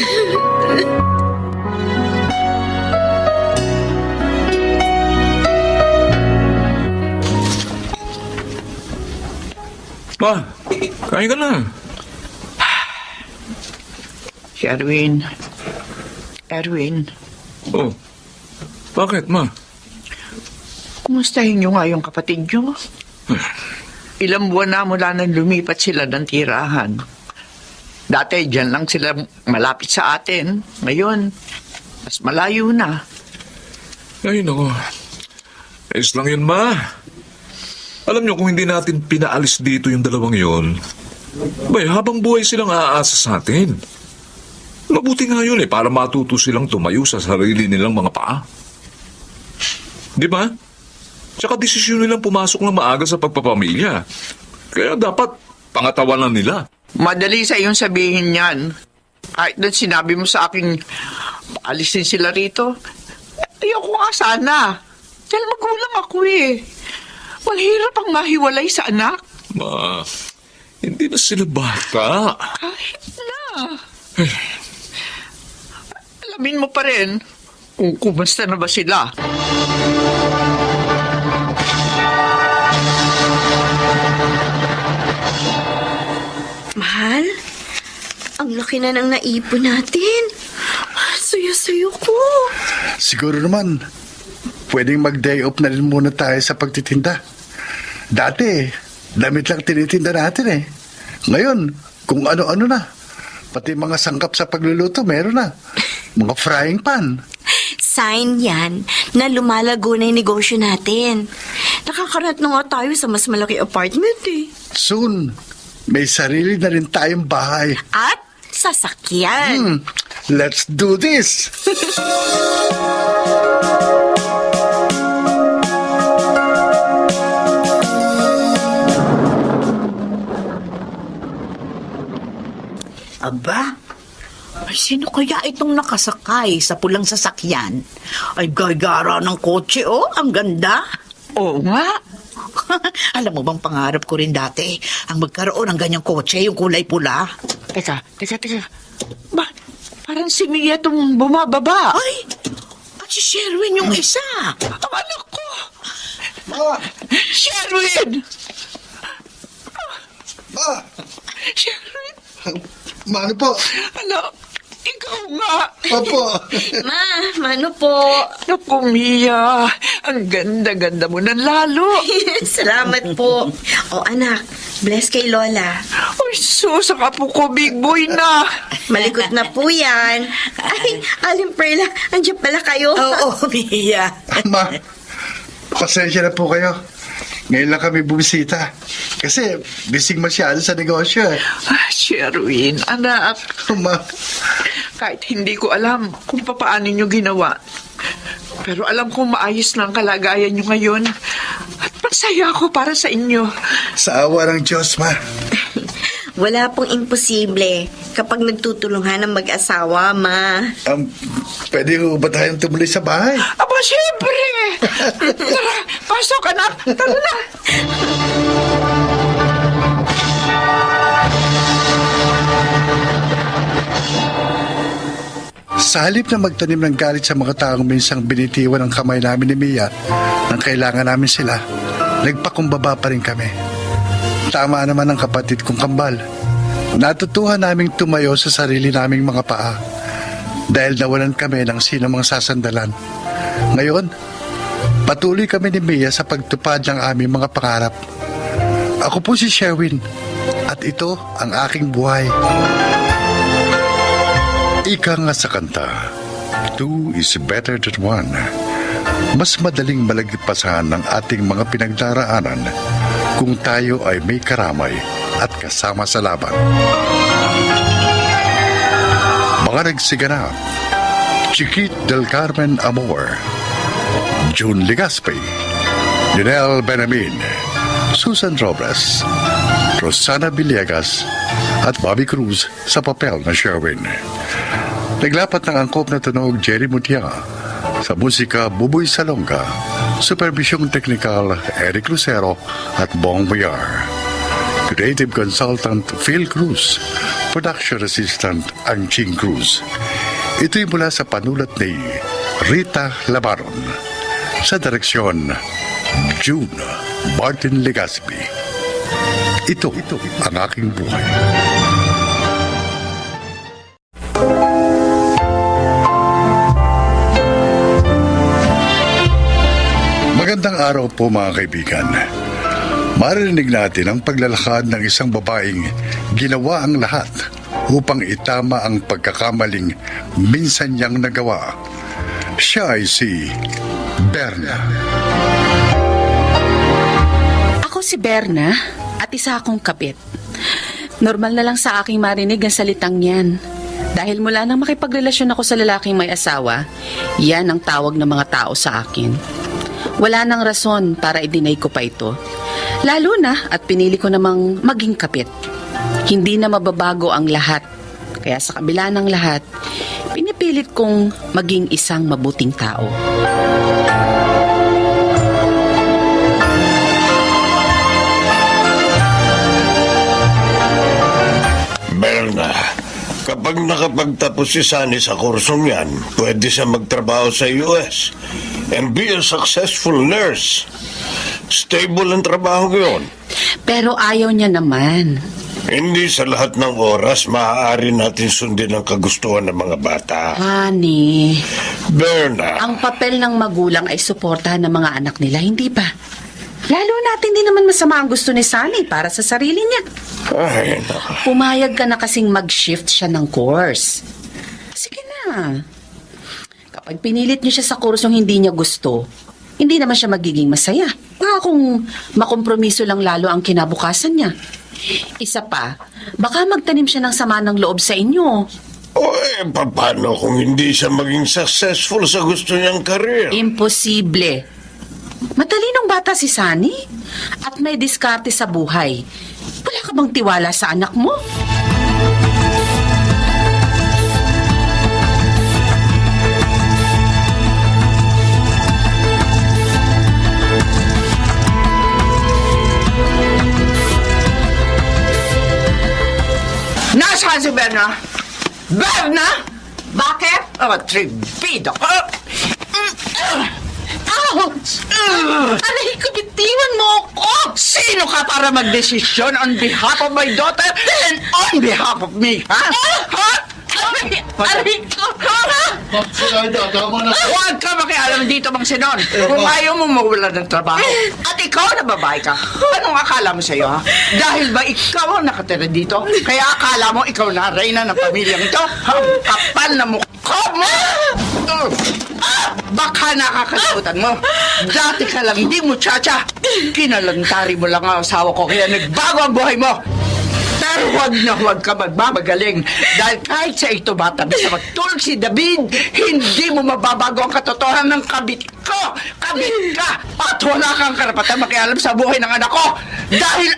Ma, kain ka na. Erwin, Oh, bakit, ma? kumustahin niyo nga yung kapatid niyo? Ilang buwan na mula nang lumipat sila ng tirahan. Dati dyan lang sila malapit sa atin. Ngayon, mas malayo na. Ay, nako. Ayos lang yun, ma. Alam niyo, kung hindi natin pinaalis dito yung dalawang yon, bay, habang buhay silang aasa sa atin. Mabuti nga yun para matuto silang tumayo sa sarili nilang mga paa. Di ba? Tsaka desisyon nilang pumasok ng maaga sa pagpapamilya. Kaya dapat pangatawanan nila. Madali sa iyong sabihin yan. Kahit na sinabi mo sa akin, alisin sila rito. Ayoko nga sana. Dahil magulang ako eh. Mahirap ang mahiwalay sa anak. Ma, hindi na sila bata. Kahit na. Alamin mo pa rin kung kumusta na ba sila. Mahal, ang laki na ng naipon natin. Suyo-suyo ko. Siguro naman, pwedeng mag-day off na rin muna tayo sa pagtitinda. Dati, damit lang tinitinda natin eh. Ngayon, kung ano-ano na. Pati mga sangkap sa pagluluto, meron na. Mga frying pan. Sign yan na lumalago na yung negosyo natin. Nakakarat na nga tayo sa mas malaki apartment eh. Soon, may sarili na rin tayong bahay. At sasakyan. Let's do this! Aba, ay sino kaya itong nakasakay sa pulang sasakyan? Ay gagara ng kotse, oh, ang ganda. Oo nga. Alam mo bang pangarap ko rin dati ang magkaroon ng ganyang kotse, yung kulay pula? Teka. Parang si Mia itong bumababa. Ay, at si Sherwin yung isa. Ang anak ko! Ma! Sherwin! Ma! Sherwin! Mano po? Anak, ikaw nga. Opo. Ma, mano po? Naku, Mia. Ang ganda-ganda mo na lalo. Salamat po. O anak, bless kay Lola. Ay, sus, ang apo ko, big boy na. Malikot na po yan. Ay, Aling Perla, andiyan pala kayo. Oo, Mia. Ma, pasensya na po kayo. Ngayon lang kami bumisita. Kasi bising masyado sa negosyo eh. Ah, Sherwin, anak. Ma, Kahit hindi ko alam kung paano nyo ginawa. Pero alam kong maayos na ang kalagayan nyo ngayon. At masaya ako para sa inyo. sa awa ng Diyos, ma. Wala pong imposible kapag nagtutulungan ng mag-asawa, Ma. Pwede ho ba tayong tumuloy sa bahay? Aba, siyempre! Tara, pasok, anak! Tara na! Sa halip na magtanim ng galit sa mga taong minsang binitiwan ng kamay namin ni Mia nang kailangan namin sila, nagpakumbaba pa rin kami. Tama naman ang kapatid kong kambal. Natutuhan naming tumayo sa sarili naming mga paa dahil nawalan kami ng sino mang sasandalan. Ngayon, patuloy kami ni Mia sa pagtupad ng aming mga pangarap. Ako po si Sherwin at ito ang aking buhay. Ika nga sa kanta, two is better than one. mas madaling malagpasan ng ating mga pinagdaraanan kung tayo ay may karamay at kasama sa laban. Mga nagsiganap: Chiquit del Carmen Amor, June Legaspi, Lionel Benamin, Susan Robles, Rosana Villegas at Bobby Cruz sa papel na Sherwin. Naglapat ng angkop na tunog Jerry Mutia, sa musika Buboy Salonga, supervisyong teknikal Eric Lucero at Bong Boyar. Creative Consultant Phil Cruz, Production Assistant Angching Cruz. Ito'y mula sa panulat ni Rita Labaron. Sa direksyon, June Martin Legaspi. Ito ang aking buhay. Magandang araw po mga kaibigan. Maririnig natin ang paglalakad ng isang babaeng ginawa ang lahat upang itama ang pagkakamaling minsan niyang nagawa. Siya ay si Berna. Ako si Berna at isa akong kapit. Normal na lang sa aking marinig ang salitang yan. Dahil mula nang makipagrelasyon ako sa lalaking may asawa, yan ang tawag ng mga tao sa akin. Wala nang rason para i-deny ko pa ito. Lalo na at pinili ko namang maging kapit. Hindi na mababago ang lahat. Kaya sa kabila ng lahat, pinipilit kong maging isang mabuting tao. Berna, kapag nakapagtapos si Sunny sa kursong yan, pwede siya magtrabaho sa US and be a successful nurse. Stable ang trabaho yun. Pero ayaw niya naman. Hindi sa lahat ng oras maaari natin sundin ang kagustuhan ng mga bata. Honey, Berna, ang papel ng magulang ay suportahan ng mga anak nila, hindi ba? Lalo natin din naman masama ang gusto ni Sunny para sa sarili niya. ay naka. Pumayag ka na kasing mag-shift siya ng course. Sige na. Kapag pinilit niyo siya sa kursong hindi niya gusto, hindi naman siya magiging masaya. Baka kung makompromiso lang lalo ang kinabukasan niya. Isa pa, baka magtanim siya ng sama ng loob sa inyo. O paano kung hindi siya maging successful sa gusto niyang career? Imposible. Matalinong bata si Sunny at may diskarte sa buhay. Wala ka bang tiwala sa anak mo? Nasaan si Berna? Berna? Bakit? Oh, tribida ka. Ouch! Aray ko, bitiwan mo ako! Sino ka para magdesisyon on behalf of my daughter and on behalf of me, ha? Ha? Aray ko! Huwag ka makialam dito, Mang Sinon. Kung ayaw mo mawala ng trabaho, at ikaw na babae ka, anong akala mo sa'yo, ha? Dahil ba ikaw ang nakatira dito? Kaya akala mo ikaw na reyna ng pamilyang ito? Ang kapal na mukha mo! Baka nakakalimutan mo. Dati ka lang di muchacha. Kinalantari mo lang ang asawa ko kaya nagbago ang buhay mo. Pero huwag ka magmamagaling dahil kahit sa ito bata na sa magtulog si David, hindi mo mababago ang katotohanan ng kabit ko. Kabit ka! At wala kang karapatan makialam sa buhay ng anak ko. Dahil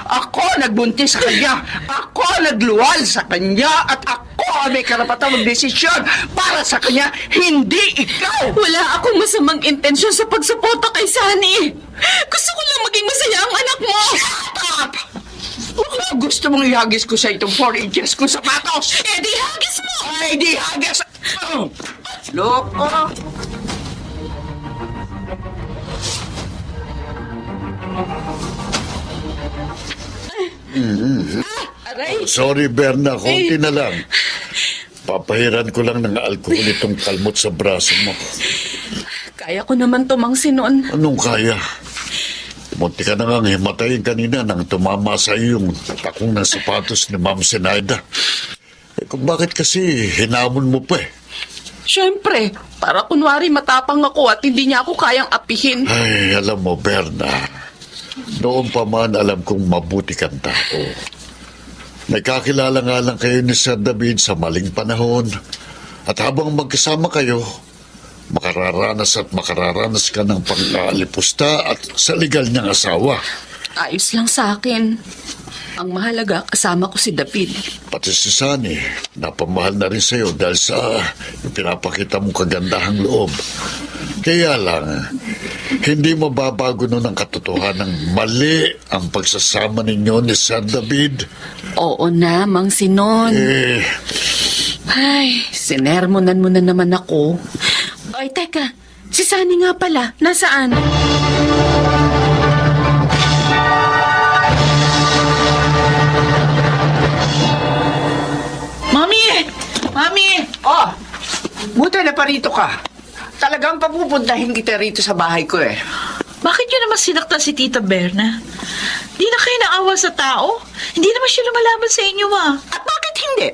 ako nagbuntis sa kanya. Ako nagluwal sa kanya at ako ang may karapatan magdesisyon para sa kanya, hindi ikaw. Wala akong masamang intensyon sa pagsuporta kay Sunny. Gusto ko lang maging masaya ang anak mo. Shut up! Gusto mong ihagis ko sa itong 4 inches kong sapatos? Eh di hagis mo! Ay, di hagis! Loko! Aray! Sorry, Berna, konti na lang. Papahiran ko lang ng alkohol itong kalmot sa braso mo. Kaya ko naman to, Mang Sinon. Anong kaya? Munti ka na nga himatayin kanina nang tumama sa yung takong ng sapatos ni Ma'am Sinaida. Kung bakit kasi hinamon mo pa eh? Siyempre, para kunwari matapang ako at hindi niya ako kayang apihin. Ay, alam mo, Berna, noon pa man alam kong mabuti kang tao. Nagkakilala nga lang kayo ni Sir David sa maling panahon. At habang magkasama kayo, makararanas ka ng pangkaalipusta at sa legal niyang asawa. Ayos lang sa akin. Ang mahalaga, kasama ko si David. Pati si Sunny, napamahal na rin sa'yo dahil sa pinapakita mong kagandahang loob. Kaya lang, hindi mababago nun ang katotohanan mali ang pagsasama ninyo ni Sir David. Oo na, Mang Sinon. Ay, sinermonan mo na naman ako. Ay, teka, si Sunny nga pala, nasaan? Mami! Oh! Buti na parito ka. Talagang papupuntahin kita rito sa bahay ko eh. Bakit yun naman sinaktan si Tita Berna? Di na kayo naawa sa tao? Hindi naman siya lumalaban sa inyo, At bakit hindi?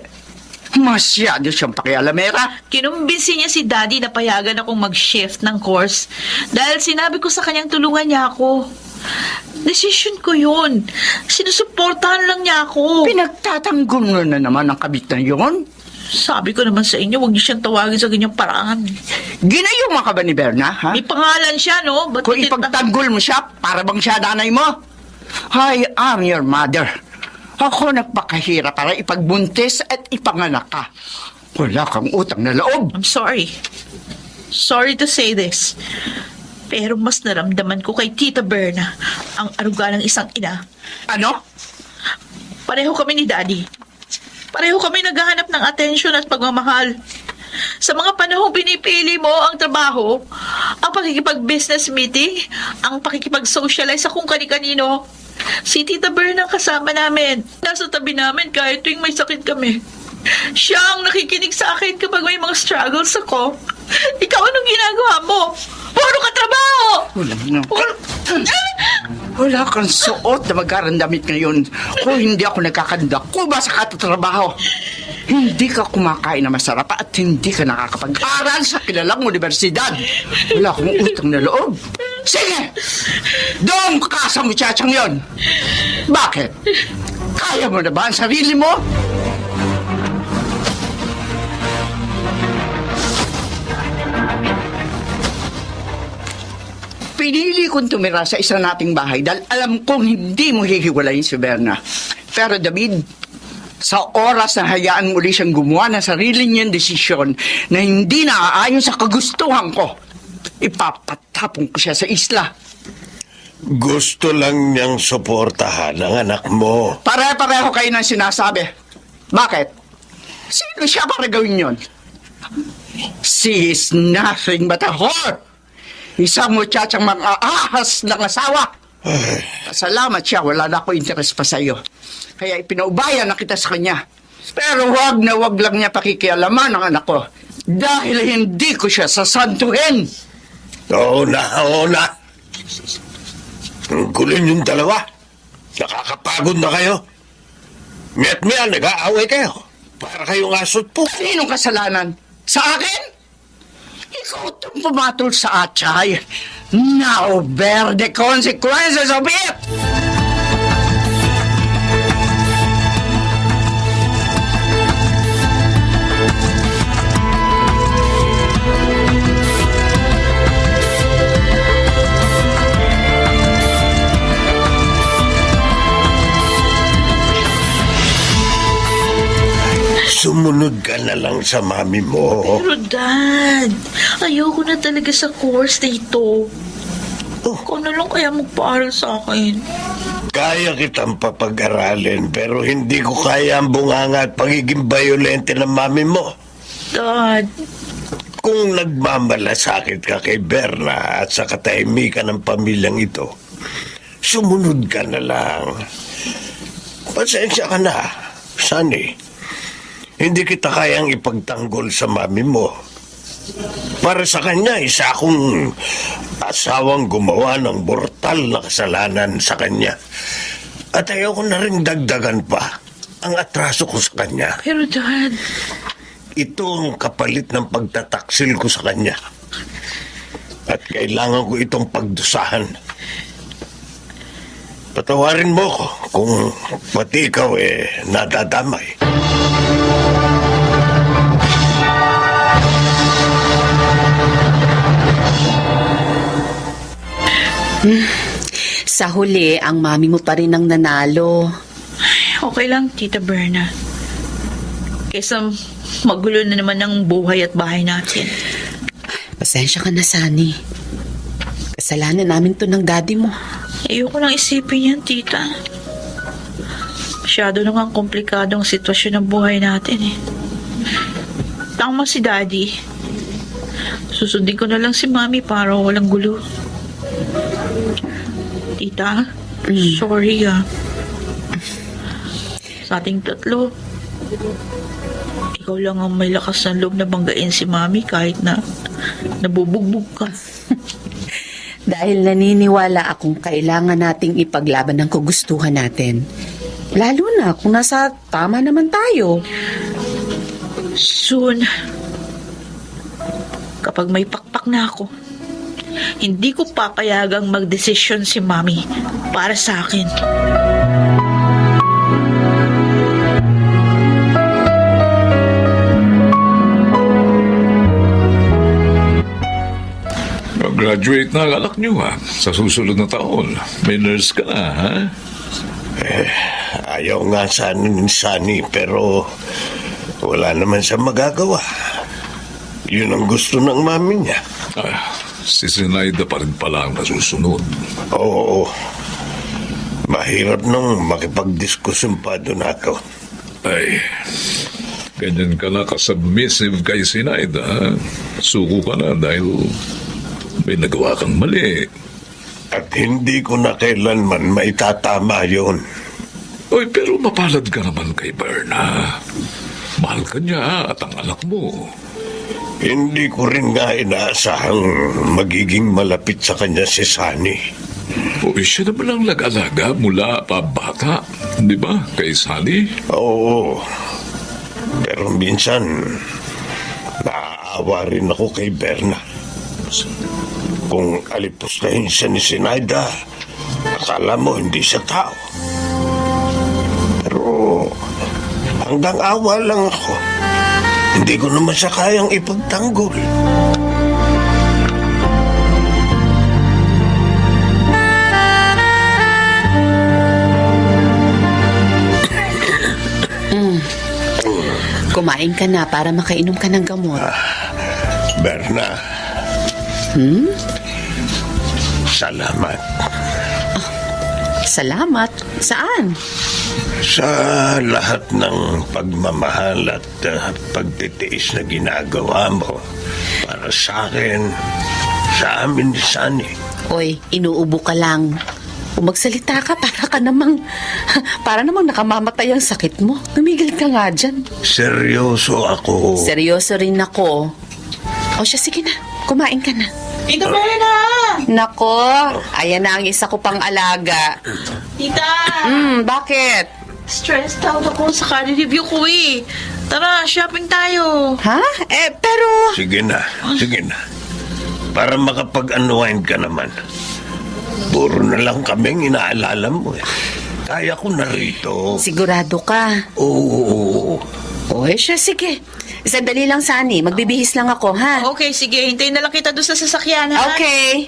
Masyado siyang pakialamera. Kinumbinsi niya si Daddy na payagan akong mag-shift ng course dahil sinabi ko sa kanyang tulungan niya ako. Decision ko yun. Sinusuportahan lang niya ako. Pinagtatanggol mo na naman ang kabit na yun? Sabi ko naman sa inyo, huwag niyo siyang tawagin sa ganyang paraan. Ginayuma ka ba ni Berna, ha? May pangalan siya, no? Ba't Kung ipagtanggol mo siya, para bang siya nanay mo? I am your mother. Ako nagpakahirap para ipagbuntis at ipanganak ka. Wala kang utang na loob. I'm sorry. Sorry to say this. Pero mas naramdaman ko kay Tita Berna ang aruga ng isang ina. Ano? Pareho kami ni Daddy. Pareho kami naghahanap ng atensyon at pagmamahal. Sa mga panahong pinipili mo ang trabaho, ang pakikipag-business meeting, ang pakikipag-socialize sa kung kani-kanino, si Tita Berna ang kasama namin. Nasa tabi namin kahit tuwing may sakit kami. Siya ang nakikinig sa akin kapag may mga struggles ako. Ikaw, anong ginagawa mo? Puro ka trabaho! Wala kang suot na mag-arandamit ngayon kung hindi ako nagkakandakuba sa katatrabaho. Hindi ka kumakain na masarap at hindi ka nakakapag-aral sa kilalang universidad. Wala akong utang na loob. Sige! Doon ka sa muchachang yon. Bakit? Kaya mo na ba ang sarili mo? Pinili kong tumira sa isang nating bahay dahil alam kong hindi mo hihiwalayin si Berna. Pero David, sa oras na hayaan muli siyang gumawa ng sarili niyang desisyon na hindi naaayon sa kagustuhan ko, ipapatapon ko siya sa isla. Gusto lang niyang suportahan ang anak mo. Pare-pareho kayo ng sinasabi. Bakit? Sino siya para gawin yun? She is nothing but a whore. Isang muchachang mang-aahas ng asawa. Salamat siya, wala na ako interes pa sa iyo. Kaya ipinaubayan na kita sa kanya. Pero wag na wag lang niya pakikialaman ang anak ko. Dahil hindi ko siya sasantuhin. Oo na. Ang gulo yung dalawa. Nakakapagod na kayo. Miat-miat, nag-aaway kayo. Para kayong asot po. Sinong kasalanan? Sa akin? Ikaw itong pumatol sa atay. Now bear the consequences of it! Sumunod ka na lang sa mami mo. Pero Dad, ayoko na talaga sa course na ito. Ikaw na lang kaya magpaaral sa akin. Kaya kitang papag-aralin pero hindi ko kaya ang bunganga at pagiging violente ng mami mo. Dad. Kung nagmamalasakit ka kay Berna at sa katahimikan ng pamilyang ito, sumunod ka na lang. Pasensya ka na, Sunny. Hindi kita kayang ipagtanggol sa mami mo. Para sa kanya, isa akong asawang gumawa ng brutal na kasalanan sa kanya. At ayaw ko na rin dagdagan pa ang atraso ko sa kanya. Pero Dad... ito ang kapalit ng pagtataksil ko sa kanya. At kailangan ko itong pagdusahan. Patawarin mo ko kung pati ikaw nadadamay. Sa huli, ang mami mo pa rin ang nanalo. Okay lang, Tita Berna. Kaysa magulo na naman ang buhay at bahay natin. Pasensya ka na, Sunny. Kasalanan namin to ng daddy mo. Ayoko lang isipin yan, Tita. Masyado na nga komplikado ang sitwasyon ng buhay natin eh. Tama si Daddy. Susundin ko na lang si Mami para walang gulo. Tita, sorry sa ating tatlo, ikaw lang ang may lakas ng loob na banggain si Mami kahit na nabubugbog ka. Dahil naniniwala akong kailangan nating ipaglaban ang kagustuhan natin. Lalo na kung nasa tama naman tayo. Soon, kapag may pakpak na ako, hindi ko papayagang magdesisyon si Mami para sa akin. Graduate na ang anak niyo sa susunod na taon. May nurse ka na, ha? Ayaw nga sana ni Sunny pero wala naman siya magagawa. Yun ang gusto ng mami niya. Si Sinaida pa rin pala ang nasusunod. Oo. Mahirap nung makipagdiskusyon pa doon ako. Ay, ganyan ka na kasubmissive kay Sinaida, ha? Suko ka na dahil may nagawa kang mali. At hindi ko na kailanman maitatama yun. Oy, pero mapalad ka naman kay Berna. Mahal ka niya at ang anak mo. Hindi ko rin nga inaasahang magiging malapit sa kanya si Sunny. Oy, siya naman ang nag-alaga mula pa bata, di ba, kay Sunny? Oo. Pero minsan, naaawa rin ako kay Berna. Kung alipustahin siya ni Sinaida, akala mo hindi siya tao. Pero hanggang awa lang ako. Hindi ko naman siya kayang ipagtanggol. Kumain ka na para makainom ka ng gamot. Berna. Salamat. Salamat? Saan? Sa lahat ng pagmamahal at pagtitiis na ginagawa mo para sa akin, sa amin ni Sunny. Oy, inuubo ka lang. Kung magsalita ka, para namang nakamamatay ang sakit mo. Tumigil ka nga dyan. Seryoso ako. Seryoso rin ako. O siya, sige na. Kumain ka na. Tita Berna! Nako, ayan na ang isa ko pang alaga. Tita! Bakit? Stressed out ako sa career review ko eh. Tara, shopping tayo. Ha? Pero... Sige na. Para makapag-unwind ka naman. Puro na lang kaming inaalala mo eh. Kaya ko na rito. Sigurado ka? Oo. Oy, siya, sige. Sandali lang, Sunny. Magbibihis lang ako, ha? Okay, sige. Hintayin na lang kita doon sa sasakyan, ha? Okay.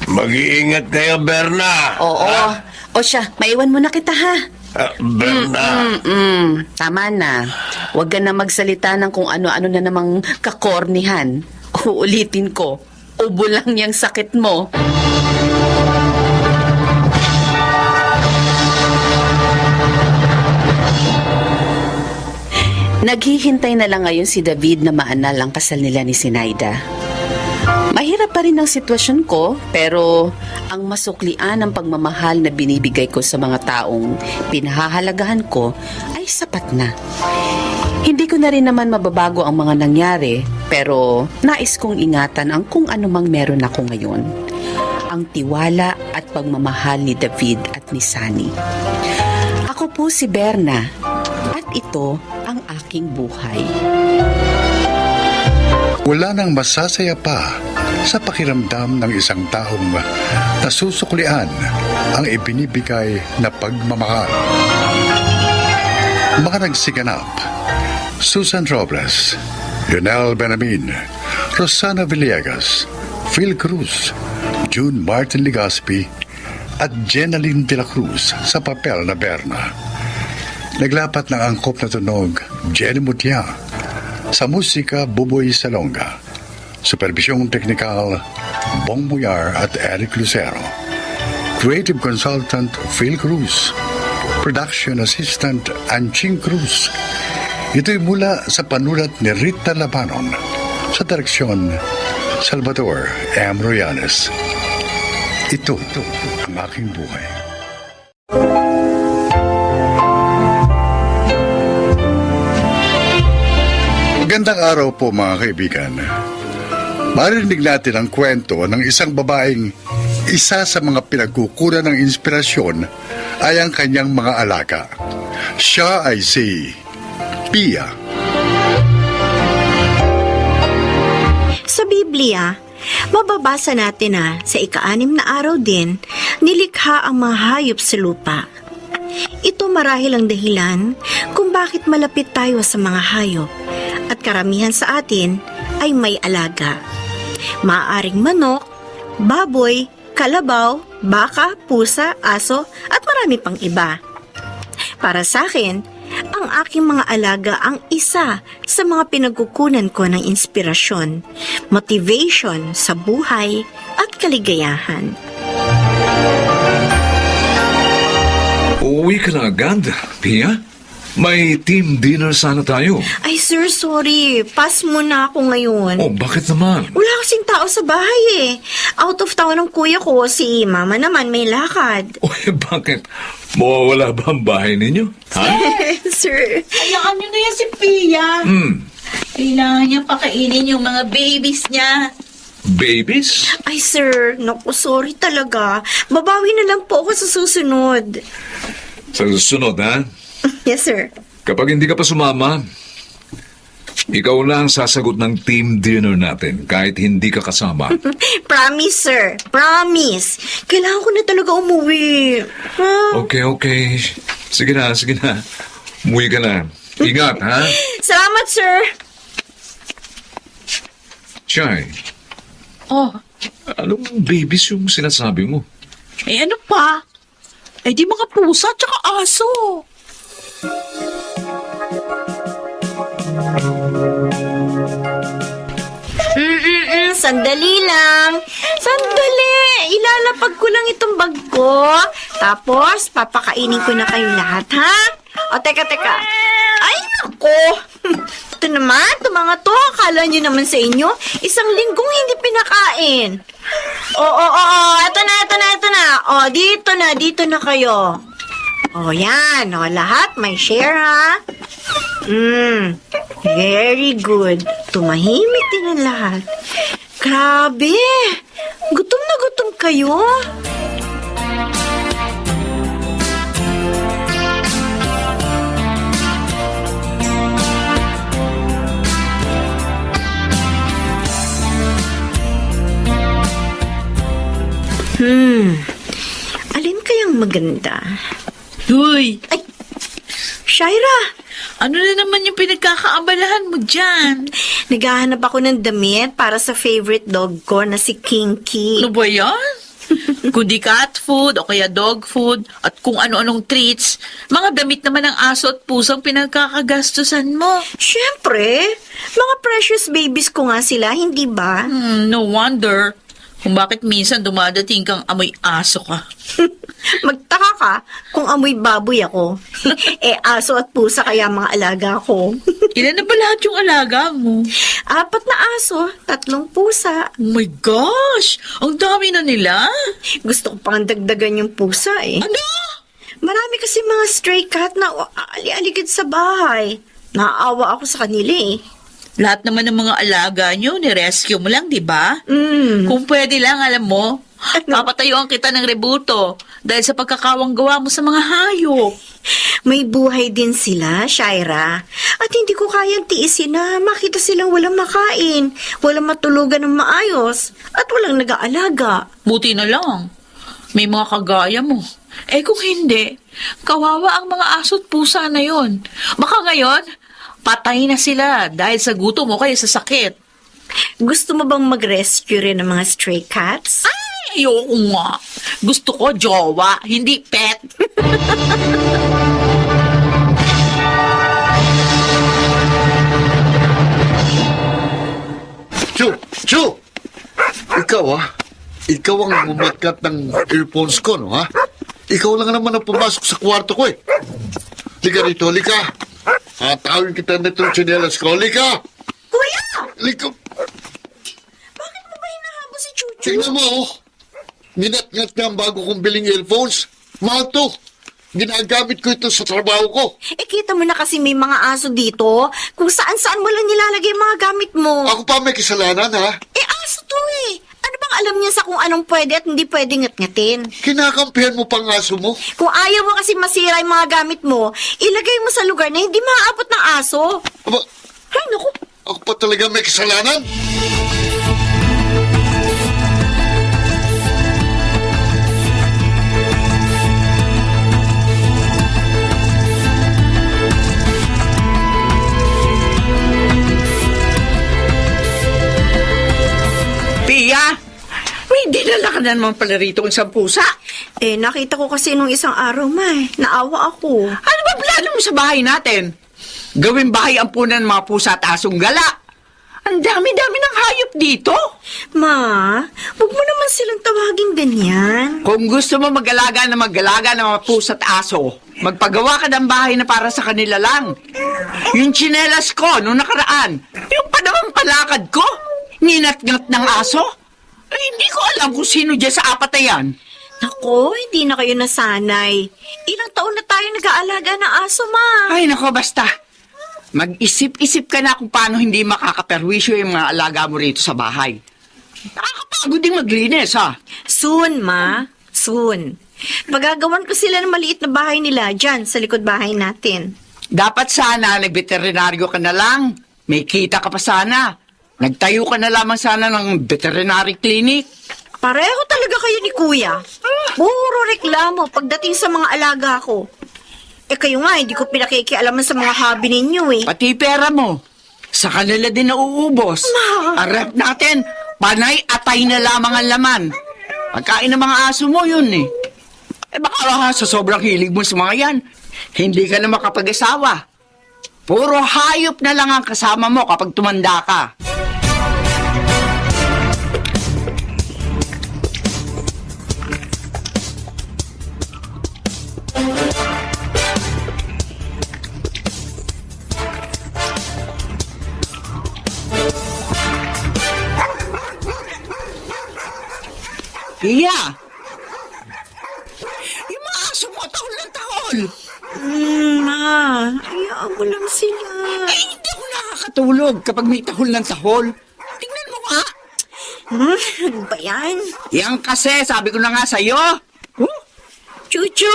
Mag-iingat kayo, Berna. Oo. O siya, maiwan mo na kita, ha? Berna. Tama na. Huwag ka na magsalita ng kung ano-ano na namang kakornihan. Uulitin ko. Ubo lang yung sakit mo. Naghihintay na lang ngayon si David na maanal ang kasal nila ni Sinaida. Mahirap pa rin ang sitwasyon ko, pero ang masuklian ng pagmamahal na binibigay ko sa mga taong pinahahalagahan ko ay sapat na. Hindi ko na rin naman mababago ang mga nangyari, pero nais kong ingatan ang kung anumang meron ako ngayon. Ang tiwala at pagmamahal ni David at ni Sunny. Ako po si Berna, at ito ang aking aking buhay. Wala nang masasaya pa sa pakiramdam ng isang taong nasusuklian ang ibinibigay na pagmamahal. Mga nagsiganap: Susan Robles, Lionel Benamin, Rosana Villegas, Phil Cruz, June Martin Legaspi, at Jenaline de la Cruz sa papel na Berna. Naglapat ng angkop na tunog Jenny Mutia, sa musika Buboy Salonga, supervisyong teknikal Bong Muyar at Eric Lucero, creative consultant Phil Cruz, production assistant Anching Cruz. Ito'y mula sa panulat ni Rita Labanon, sa direksyon Salvador M. Royanes. Ito ang aking buhay. Magandang araw po mga kaibigan. Marinig natin ang kwento ng isang babaeng isa sa mga pinagkukunan ng inspirasyon ay ang kanyang mga alaga. Siya ay si Pia. Sa Biblia, mababasa natin na sa ika-6 na araw din, nilikha ang mga hayop sa lupa. Ito marahil ang dahilan kung bakit malapit tayo sa mga hayop at karamihan sa atin ay may alaga. Maaaring manok, baboy, kalabaw, baka, pusa, aso at marami pang iba. Para sa akin, ang aking mga alaga ang isa sa mga pinagkukunan ko ng inspirasyon, motivation sa buhay at kaligayahan. Uwi ka na agad, Pia? May team dinner sana tayo. Ay sir, sorry. Pass muna ako ngayon. Oh, bakit naman? Wala kasing tao sa bahay eh. Out of town ang kuya ko, si mama naman may lakad. Uy, bakit? Mawawala ba ang bahay ninyo? Ha? Sir. Hayaan nyo na yan si Pia. Kailangan niya pakainin yung mga babies niya. Babies? Ay sir, naku, sorry talaga. Babawi na lang po ako sa susunod. Sa susunod, ha? Yes sir. Kapag hindi ka pa sumama, ikaw lang sasagot ng team dinner natin kahit hindi ka kasama. Promise sir, promise. Kailangan ko na talaga umuwi. Ha? Okay. Sige na. Umuwi ka na. Ingat, ha? Salamat sir. Chay, Oh, anong babies yung sinasabi mo? ano pa? Di mga pusa tsaka aso. Sandali lang. Sandali. Ilalapag ko lang itong bag ko. Tapos, papakainin ko na kayo lahat, ha? O, teka. Ay, nako. Ito naman, ito mga to. Akala nyo naman sa inyo, isang linggong hindi pinakain. Oo. Ito na. O, dito na kayo. O, yan. O, lahat may share, ha? Very good. Tumahimik din ang lahat. Grabe! Gutom na gutom kayo. Alin kayang maganda? Uy, Ay! Shaira! ano na naman yung pinagkakaabalahan mo dyan? Naghahanap ako ng damit para sa favorite dog ko na si Kinky. Ano ba yan? Kundi cat food o kaya dog food at kung ano-anong treats, mga damit naman ng aso at pusang pinagkakagastusan mo. Siyempre, mga precious babies ko nga sila, hindi ba? No wonder kung bakit minsan dumadating kang amoy aso ka. Magtaka ka kung amoy baboy ako. Aso at pusa kaya mga alaga ko. Ilan na ba lahat yung alaga mo? 4 na aso, 3 pusa. Oh my gosh! Ang dami na nila! Gusto ko pang dagdagan yung pusa eh. Ano? Marami kasi mga stray cat na ali-aligid sa bahay. Naaawa ako sa kanila eh. Lahat naman ng mga alaga nyo, ni-rescue mo lang, di ba? Mm. Kung pwede lang, alam mo, Papatayuan kita ng rebuto dahil sa pagkakawang gawa mo sa mga hayop. May buhay din sila, Shaira. At hindi ko kayang tiisin na makita silang walang makain, walang matulugan ng maayos, at walang nag-aalaga. Buti na lang. May mga kagaya mo. Eh kung hindi, kawawa ang mga aso't pusa na yon. Baka ngayon, patay na sila dahil sa gutom o kaya sa sakit. Gusto mo bang mag-rescue rin ng mga stray cats? Ay, ayoko nga. Gusto ko jowa, hindi pet. Chu! Ikaw Ikaw ang mumatkat ng earphones ko, no ha? Ikaw lang naman ang pumasok sa kwarto ko eh. Lika rito, lika. Hatawin kita nitong tsinelas ko, lika! Kuya! Lika! Bakit mo ba hinahabol si Chuchu? Tingnan mo, oh. Minatngat niya ang bago kong biling earphones. Mahal to. Ginagamit ko ito sa trabaho ko. Eh, kita mo na kasi may mga aso dito. Kung saan-saan mo lang nilalagay yung mga gamit mo. Ako pa may kasalanan, ha? Eh, aso to eh. Ano bang alam niya sa kung anong pwede at hindi pwede ngat-ngatin? Kinakampihan mo pang aso mo. Kung ayaw mo kasi masira yung mga gamit mo, ilagay mo sa lugar na hindi maaabot ng aso. Aba, Ay, naku. ako pa talaga may kasalanan? Pia, may dinala ka na naman pala rito isang pusa. Eh, nakita ko kasi nung isang araw, naawa ako. Ano ba plano mo sa bahay natin? Gawin bahay ampunan ng mga pusa at asong gala. Ang dami-dami ng hayop dito. Ma, huwag mo naman silang tawaging ganyan. Kung gusto mo mag-alaga ng mga pusa at aso, magpagawa ka ng bahay na para sa kanila lang. Yung tsinelas ko nung nakaraan, yung panamang palakad ko, ninat-ngat ng aso. Ay, hindi ko alam kung sino dyan sa apat na yan. Nako, hindi na kayo nasanay. Ilang taon na tayo nag-aalaga ng aso, Ma. Ay, nako, basta. Mag-isip-isip ka na kung paano hindi makakaperwisyo yung mga alaga mo rito sa bahay. Nakakapagod din maglinis, ha? Soon, Ma. Soon. Pagagawan ko sila ng maliit na bahay nila dyan sa likod bahay natin. Dapat sana nag-veterinaryo ka na lang. May kita ka pa sana. Nagtayo ka na lamang sana ng veterinary clinic. Pareho talaga kayo ni Kuya. Puro reklamo pagdating sa mga alaga ko. Eh kayo nga, hindi ko pinakikialaman sa mga hobby ninyo eh. Pati pera mo. Sa kanila din nauubos. Ang rep natin, panay-atay na lamang ang laman. Pagkain ng mga aso mo yun eh. Eh baka sa sobrang hilig mo sa mga yan, hindi ka na makapag-asawa. Puro hayop na lang ang kasama mo kapag tumanda ka. Iya! Yung mga aso mo, tahol ng tahol! Ma, hayaan mo lang sila. Eh, hindi ako nakakatulog kapag may tahol ng tahol. Tingnan mo nga! Ano ba yan? Yan kasi, sabi ko na nga sa'yo. Chuchu!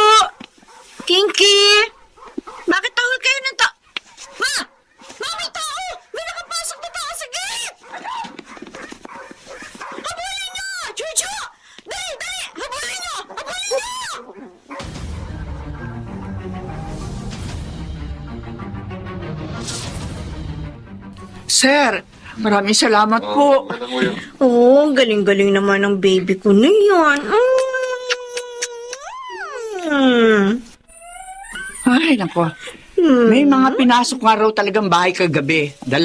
Kinky! Bakit tahol kayo ng Ma! Ma, may tao! May nakapasok na tao sa gate! Habulin niyo! Chuchu! Dali! Dali! Habulin niyo! Habulin niyo! Sir, maraming salamat po. Oh, galing-galing naman ng baby ko na yan. Ay, nako. May mga pinasok nga raw talagang bahay kagabi. 2.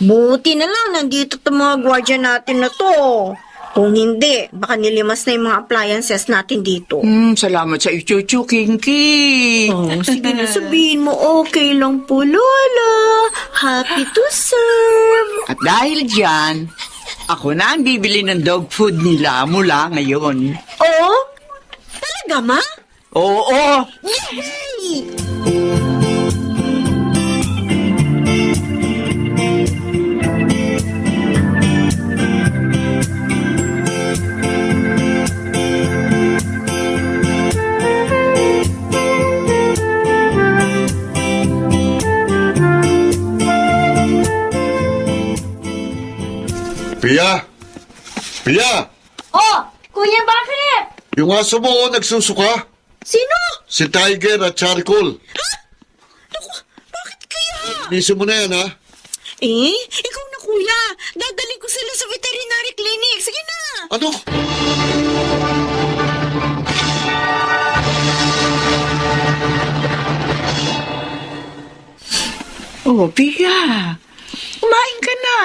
Buti na lang nandito itong mga gwardiya natin na to. Kung hindi, baka nilimas na yung mga appliances natin dito. Salamat sa iyo, Chuchu, Kinky. Oh, sige na sabihin mo, okay lang po, Lola. Happy to serve. At dahil dyan, ako na ang bibili ng dog food nila mula ngayon. Oh? Talaga, Ma? Oo! Yay! Pia! Oh, kuya, bakit? Yung aso mo, nagsusuka. Sino? Si Tiger at Charcoal. Naku, bakit kaya? Linisin mo na yan, ha? Eh, ikaw na kuya. Dadalhin ko sila sa veterinary clinic. Sige na. Ano? Oh, Pia. Kumain ka na.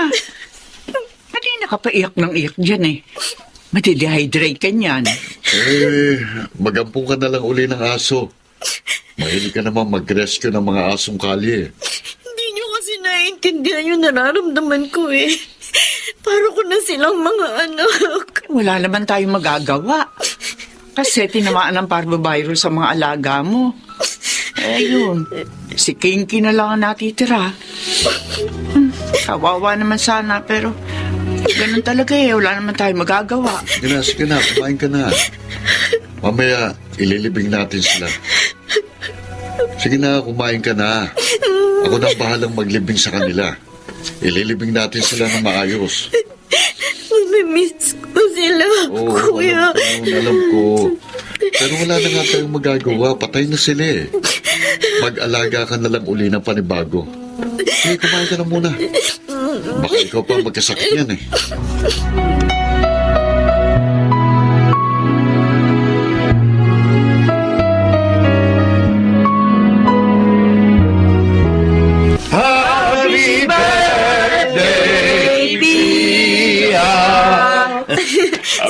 Kanina ka pa iyak ng iyak dyan eh. Madidehydrate ka niyan. Magampong ka na lang uli ng aso. Mahilig ka naman mag-rescue ng mga asong kalye. Hindi nyo kasi naiintindihan yung nararamdaman ko eh. Para ko na silang mga anak. Wala naman tayong magagawa. Kasi tinamaan ng parvovirus sa mga alaga mo. Ayun, si Kinky na lang ang natitira. Kawawa naman sana, pero ganun talaga eh. Wala naman tayong magagawa. Sige na, kumain ka na. Mamaya, ililibing natin sila. Sige na, kumain ka na. Ako na bahalang maglibing sa kanila. Ililibing natin sila ng maayos. Mamimiss ko sila, kuya. Alam ko. Pero wala na nga tayong magagawa. Patay na sila eh. Mag-alaga ka na lang uli ng panibago. Sige, kumain ka na muna. Baka ikaw pa magkasakit yan eh. Happy birthday, Pia!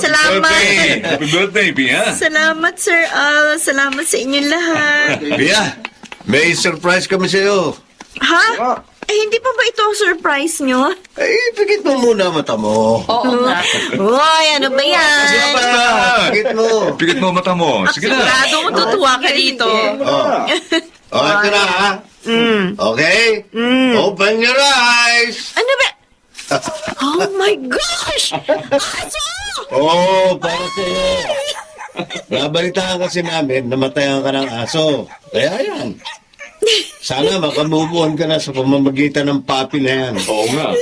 Salamat. Happy birthday, Pia! Salamat, Sir Al. Salamat sa inyong lahat. Pia, may surprise kami sa'yo. Ha? Eh, hindi pa ba ito ang surprise nyo? Eh, pikit mo muna mata mo. Oo nga. Uy, ano ba yan? Pikit mo. Pikit mo mata mo. Sige na. Sigurado ko tutuwa ka dito. Oh, ito na ha. Okay? Open your eyes. Ano ba? Oh my gosh! Aso! Oh, para sa'yo. Nabalitaan kasi namin, namatayan ka ng aso. Kaya yan. Sana makamove on ka na sa pamamagitan ng papi na yan. Oo nga.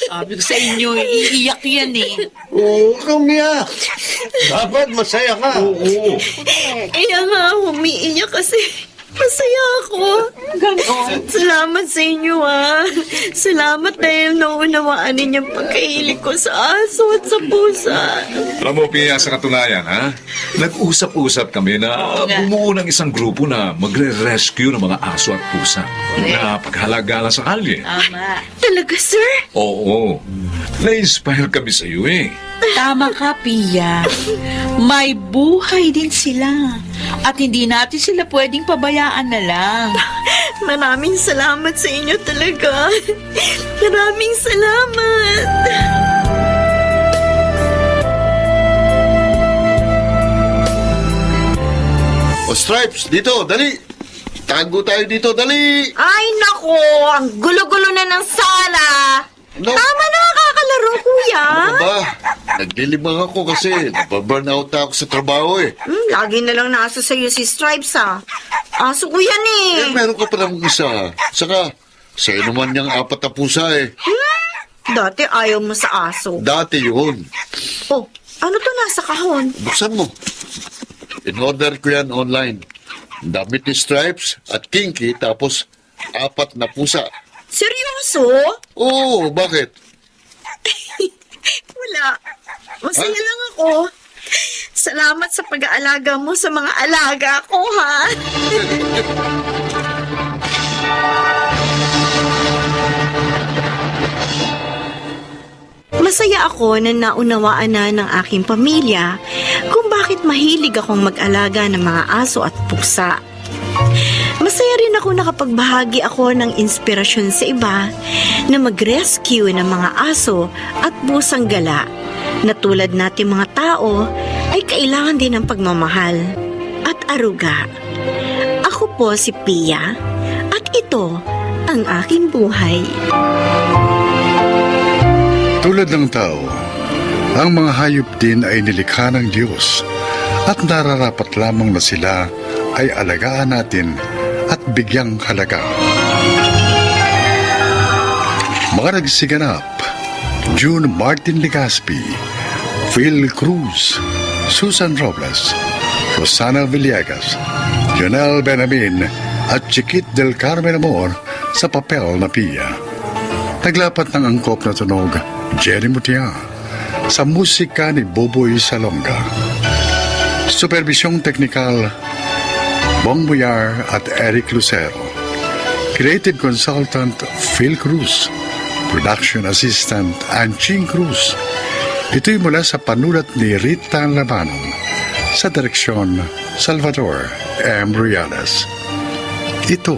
Sabi ko sa inyo, iiyak yan eh. Oo, kamiyak. Dapat masaya ka. Oo. Kaya nga, umiiyak kasi masaya ako. Ganon. Salamat sa inyo, ah. Salamat dahil naunawaan ninyong pagkahilig ko sa aso at sa pusa. Alam mo, Pia, sa katunayan, ha? Nag-usap-usap kami na bumuo ng isang grupo na magre-rescue ng mga aso at pusa na paghalaga sa kalye. Tama. Talaga, sir? Oo. Na-inspire kami sa iyo eh. Tama ka, Pia. May buhay din sila. At hindi natin sila pwedeng pabayaan na lang. Maraming salamat sa inyo talaga. Maraming salamat. O Stripes, dito, dali! Tago tayo dito, dali! Ay, nako. Ang gulo-gulo na ng sala. No. Tama na, kakalaro, kuya. Ano ba? Naglilibang ako kasi nababurn out ako sa trabaho eh. Lagi na lang nasa sa'yo si Stripes, ah. Aso ko yan Eh, meron ka pa lang isa. Saka, sa'yo naman niyang 4 na pusa eh. Dati ayaw mo sa aso. Dati yun. Oh, ano to nasa kahon? Buksan mo. In-order ko yan online. Damit ni Stripes at Kinky, tapos 4 na pusa. Seryoso? Oo, bakit? Wala. Masaya lang ako. Salamat sa pag-aalaga mo sa mga alaga ko, ha? Masaya ako na naunawaan na ng aking pamilya kung bakit mahilig akong mag-alaga ng mga aso at pusa. Masaya rin ako nakapagbahagi ako ng inspirasyon sa iba na mag-rescue ng mga aso at pusang gala na tulad natin mga tao ay kailangan din ng pagmamahal at aruga. Ako po si Pia at ito ang aking buhay. Tulad ng tao, ang mga hayop din ay nilikha ng Diyos at nararapat lamang na sila ay alagaan natin at bigyang halaga. Mga nagsiganap, June Martin Legaspi, Phil Cruz, Susan Robles, Rosana Villegas, Jonel Benamin at Chiquit del Carmen Amor sa papel na Pia. Naglapat ng angkop na tunog, Jerry Mutia, sa musika ni Boboy Salonga. Supervisyong teknikal, Bong Buyar at Eric Lucero. Creative Consultant, Phil Cruz. Production Assistant, Anching Cruz. Ito'y mula sa panulat ni Rita Labanon. Sa direksyon, Salvador M. Riales. Ito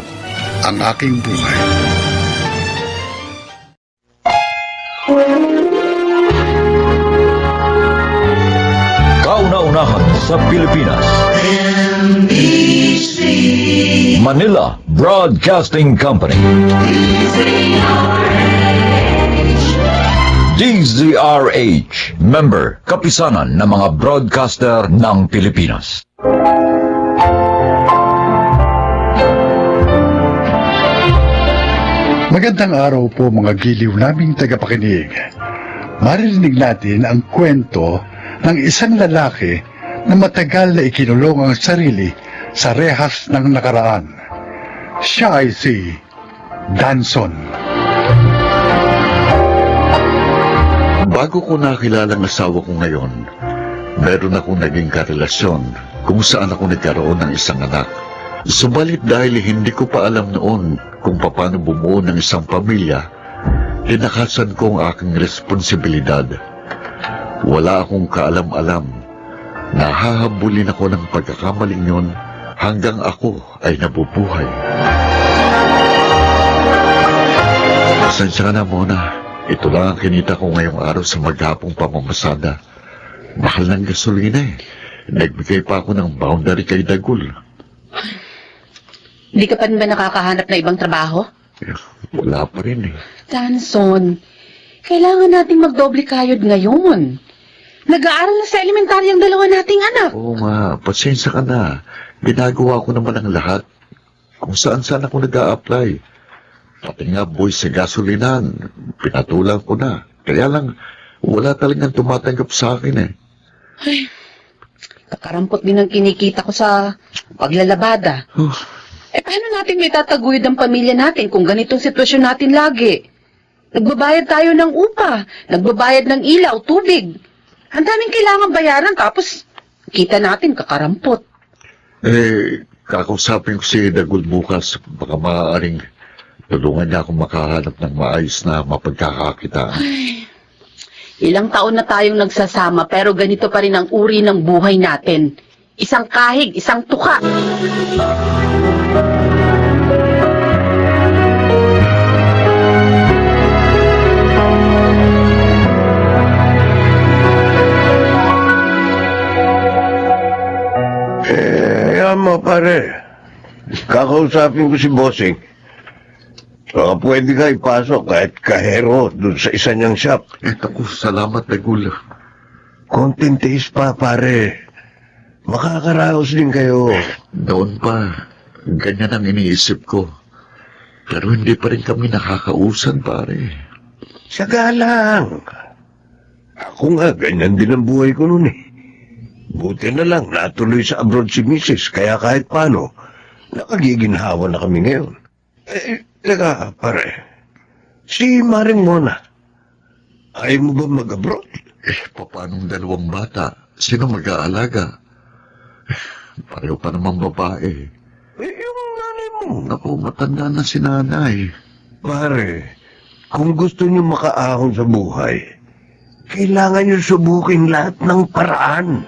ang aking buhay. Kauna-unahan sa Pilipinas. Manila Broadcasting Company. DZRH, member, kapisanan ng mga broadcaster ng Pilipinas. Magandang araw po mga giliw naming tagapakinig. Maririnig natin ang kwento ng isang lalaki na matagal na ikinulong ang sarili sa rehas ng nakaraan. Siya ay si Danson. Bago ko nakilala ang asawa ko ngayon, meron akong naging karelasyon kung saan ako nagkaroon ng isang anak. Subalit dahil hindi ko pa alam noon kung paano bumuo ng isang pamilya, tinakasan ko ang aking responsibilidad. Wala akong kaalam-alam. Nahahabulin ako ng pagkakamaling yun hanggang ako ay nabubuhay. Pasensya ka na muna. Ito lang ang kinita ko ngayong araw sa maghapong pamamasada. Mahal ng gasolina eh. Nagbigay pa ako ng boundary kay Dagul. Hindi ka pa rin ba nakakahanap na ibang trabaho? Wala pa rin eh. Danson, kailangan nating magdoble kayod ngayon. Nag-aaral na sa elementarya ang dalawa nating anak. Oo nga, pasensya ka na. Ginagawa ko naman ang lahat. Kung saan-saan ako nag-a-apply. Pati nga boy sa gasolinan, pinatulang ko na. Kaya lang, wala talagang tumatanggap sa akin eh. Ay, kakarampot din ang kinikita ko sa paglalabada. Paano natin may tataguyod ang pamilya natin kung ganitong sitwasyon natin lagi? Nagbabayad tayo ng upa, nagbabayad ng ilaw, tubig. Ang daming kailangan bayaran tapos kita natin kakarampot. Kakausapin ko si Dagul bukas. Baka maaaring tulungan niya akong makahanap ng maayos na mapagkakakitaan. Ay, ilang taon na tayong nagsasama pero ganito pa rin ang uri ng buhay natin. Isang kahig, isang tuka. Ayan mo, pare. Kakausapin ko si Bossing. Baka pwede ka ipasok kahit kahero dun sa isa niyang shop. Naku, salamat, Dagul. Konting tiis pa, pare. Makakaraos din kayo. Doon pa, ganyan ang iniisip ko. Pero hindi pa rin kami nakakausan, pare. Saga lang. Ako nga, ganyan din ang buhay ko nun eh. Buti na lang, natuloy sa abroad si Mrs. Kaya kahit paano, nakagiginhawa na kami ngayon. Teka, pare. Si Maring Mona, ayaw mo ba mag-abroad? Paanong dalawang bata? Sino mag-aalaga? Pareho pa naman babae. Yung nanay mo. Naku, matanda na si nanay. Pare, kung gusto niyo makaahon sa buhay, kailangan niyo subukin lahat ng paraan.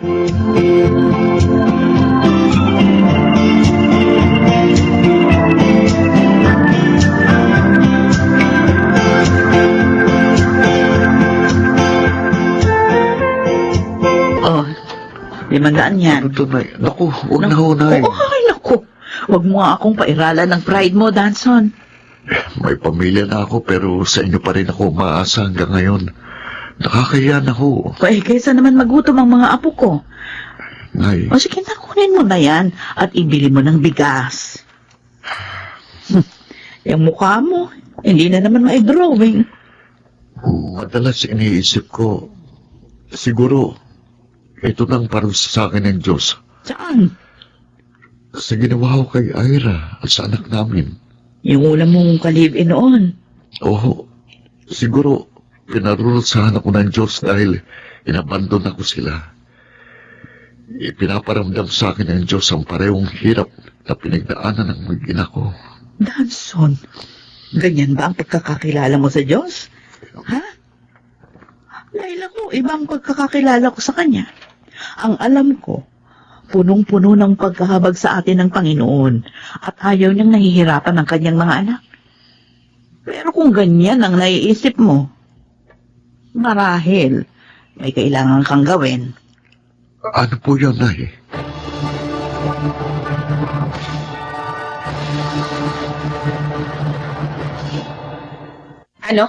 Oh, 500 yan. Ano to, Nay? Naku, huwag na ho, Nay. Oo, ay, naku. Huwag mo nga akong pairalan ng pride mo, Danson. May pamilya na ako pero sa inyo pa rin ako umaasa hanggang ngayon. Nakakaya na ho. Kaysa naman magutom ang mga apo ko. Nay, O sige, nakunin mo na yan at ibili mo ng bigas. Yung mukha mo, hindi na naman mai-drawing. madalas iniisip ko, Siguro, ito nang parusa sa akin ng Diyos. Saan? Sa ginawa ko kay Ira at sa anak namin. Yung ulam mong kalibin noon. Oo, siguro, pinarurusahan ako ng Diyos dahil inabandon ako sila. Ipinaparamdam sa akin ng Diyos ang parehong hirap na pinagdaanan ng mag-ina ko. Danson, ganyan ba ang pagkakakilala mo sa Diyos? Ha? Dahil ako, ibang pagkakakilala ko sa Kanya. Ang alam ko, punong-puno ng pagkahabag sa atin ng Panginoon at ayaw niyang nahihirapan ng kanyang mga anak. Pero kung ganyan ang naiisip mo, marahil may kailangan kang gawin. Ano po yun, Nay? Ano?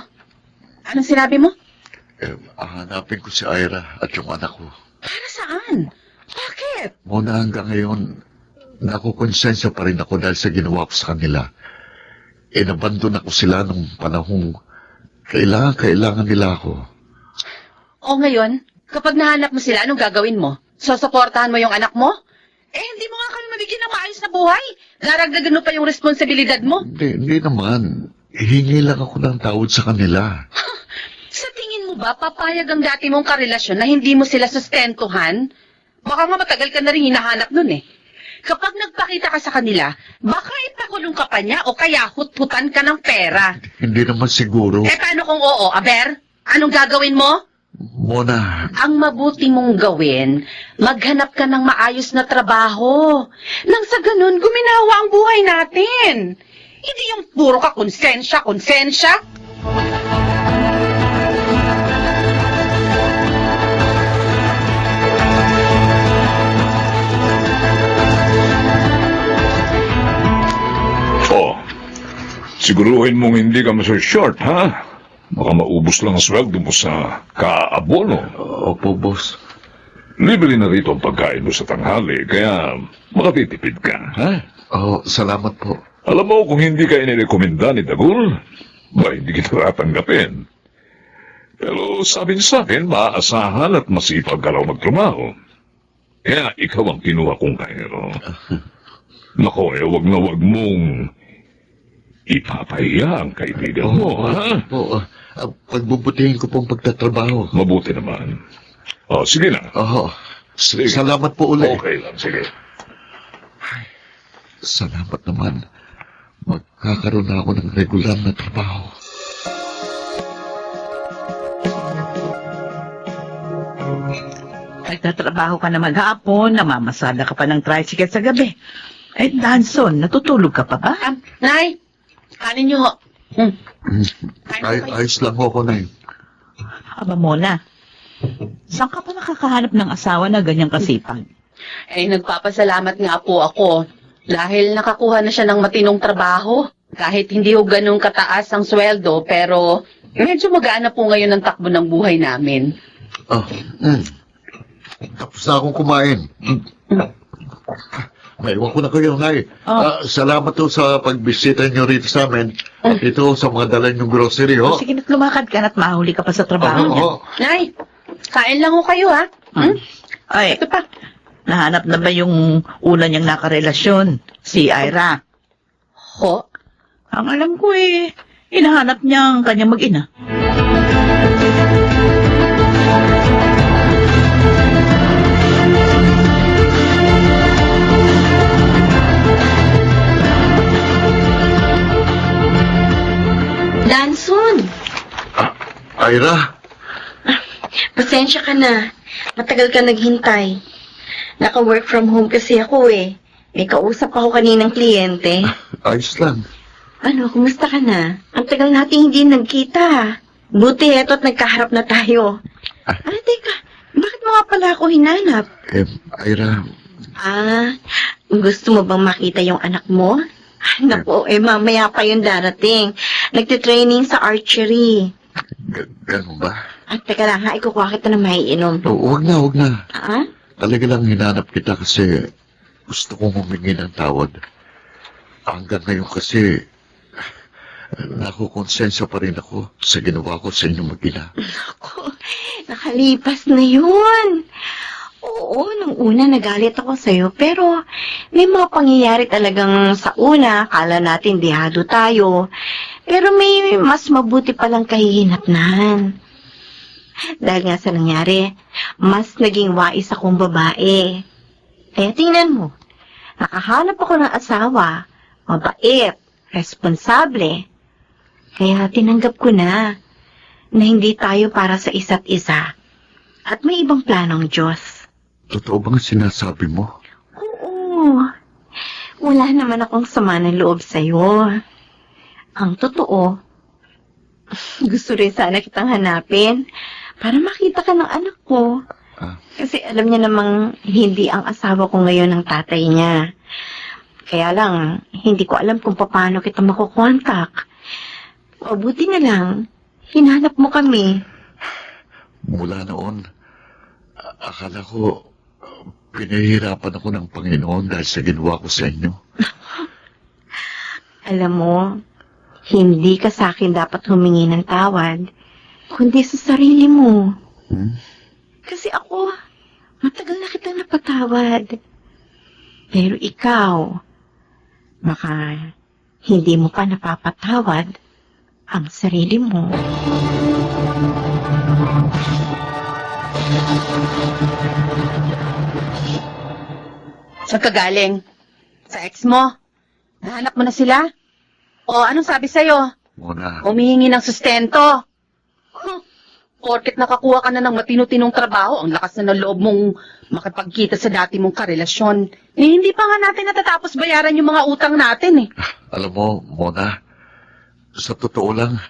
Anong sinabi mo? Hanapin ko si Ira at yung anak ko. Para saan? Bakit? Muna hanggang ngayon, nakukonsensya pa rin ako dahil sa ginawa ko sa kanila. Inabandon ako sila nung panahong kailangan nila ako. O ngayon, kapag nahanap mo sila, anong gagawin mo? Susuportahan mo yung anak mo? Hindi mo nga kami mabigyan ng maayos na buhay. Daragdagan mo pa yung responsibilidad mo. Hindi naman. Hingi lang ako ng tawad sa kanila. Sa tingin mo ba, papayag ang dati mong karelasyon na hindi mo sila sustentuhan? Baka nga matagal ka na rin hinahanap nun eh. Kapag nagpakita ka sa kanila, baka ipakulong ka pa niya o kaya huthutan ka ng pera. Hindi naman siguro. Paano kung oo, Aber? Anong gagawin mo? Mona, Ang mabuti mong gawin, maghanap ka ng maayos na trabaho. Nang sa ganun, guminawa ang buhay natin. Hindi yung puro ka konsensya. Oh, siguruhin mong hindi ka short, ha? Baka maubos lang ang sweldo mo sa kaabono. opo, boss. Libre na rito ang pagkain mo sa tanghali, kaya makatitipid ka, ha? Salamat po. Alam mo, kung hindi ka inirekomenda ni Dagul, ba hindi kita tatanggapin. Pero sabi niya sa akin, maaasahan at masipag ka raw magtrabaho. Kaya ikaw ang kinuha kong kahero. Nako, wag na wag mong ipapahiya ang kaibigan mo, ha? Po, pagbubutihin ko pong pagtatrabaho. Mabuti naman. Sige na. Sige. Salamat po ulit. Okay lang, sige. Salamat naman. Magkakaroon na ako ng regular na trabaho. Nagtatrabaho ka na maghapon, namamasada ka pa ng tricycle sa gabi. Danson, natutulog ka pa ba? Nay, kanin niyo ho. Ayos lang ako, Nay. Aba Mona, saan ka pa nakakahanap ng asawa na ganyang kasipag? Nagpapasalamat nga po ako dahil nakakuha na siya ng matinong trabaho. Kahit hindi ho ganun kataas ang sweldo, pero medyo magaan na po ngayon ang takbo ng buhay namin. Tapos na akong kumain. Maiwan ko na kayo, Nay. Salamat po sa pagbisita niyo rito sa amin. At ito sa mga dala niyong grocery, ho. Sige na't lumakad ka na't mahuli ka pa sa trabaho niya. Nay, kain lang ho kayo ha. Ay, Ito pa. nahanap na ba yung una niyang nakarelasyon? Si Ira. Ho? Ang alam ko hinahanap niya ang kanyang mag-ina. Danson, Ira, pasensya ka na. Matagal ka naghintay. Naka-work from home kasi ako eh. May kausap ako kaninang kliyente. ayos lang. Ano, kumusta ka na? Ang tagal natin hindi nagkita. Buti eto't nagkaharap na tayo. Teka, bakit mo nga pala ako hinanap? Ira, Gusto mo bang makita yung anak mo? Naku, mamaya pa yung darating. Nagtitraining sa archery. ganun ba? Teka lang ha, ikukuha kita na maiinom. Huwag na. Ah? Talaga lang hinanap kita kasi gusto kong humingi ng tawad. Hanggang ngayon kasi Nakukonsensya pa rin ako sa ginawa ko sa inyong mag-ina. Ako, nakalipas na yun. Oo, nung una nagalit ako sa'yo, pero may mga pangyayari talagang sa una, kala natin dihado tayo. Pero may mas mabuti palang kahihinatnan. Dahil nga sa nangyari, mas naging wais akong babae. Kaya tingnan mo, nakahanap ako ng asawa, mabait, responsable. Kaya tinanggap ko na hindi tayo para sa isa't isa. At may ibang planong Diyos. Totoo bang sinasabi mo? Oo. Wala naman akong sama ng loob sa'yo. Ang totoo, gusto rin sana kitang hanapin para makita ka ng anak ko. Kasi alam niya namang hindi ang asawa ko ngayon ng tatay niya. Kaya lang, hindi ko alam kung paano kita makukontak. Mabuti na lang, hinanap mo kami. Mula noon, akala ko pinahihirapan ako ng Panginoon dahil sa ginawa ko sa inyo. Alam mo, hindi ka sa akin dapat humingi ng tawad, kundi sa sarili mo. Kasi ako, matagal na kitang napatawad. Pero ikaw, baka hindi mo pa napapatawad ang sarili mo. Saan ka galing? Sa ex mo? Nahanap mo na sila? O anong sabi sa'yo? Mona, Humihingi ng sustento. Porket nakakuha ka na ng matino-tinong trabaho, ang lakas na ng loob mong makipagkita sa dati mong karelasyon. Eh, hindi pa nga natin natatapos bayaran yung mga utang natin eh. alam mo, Mona, sa totoo lang,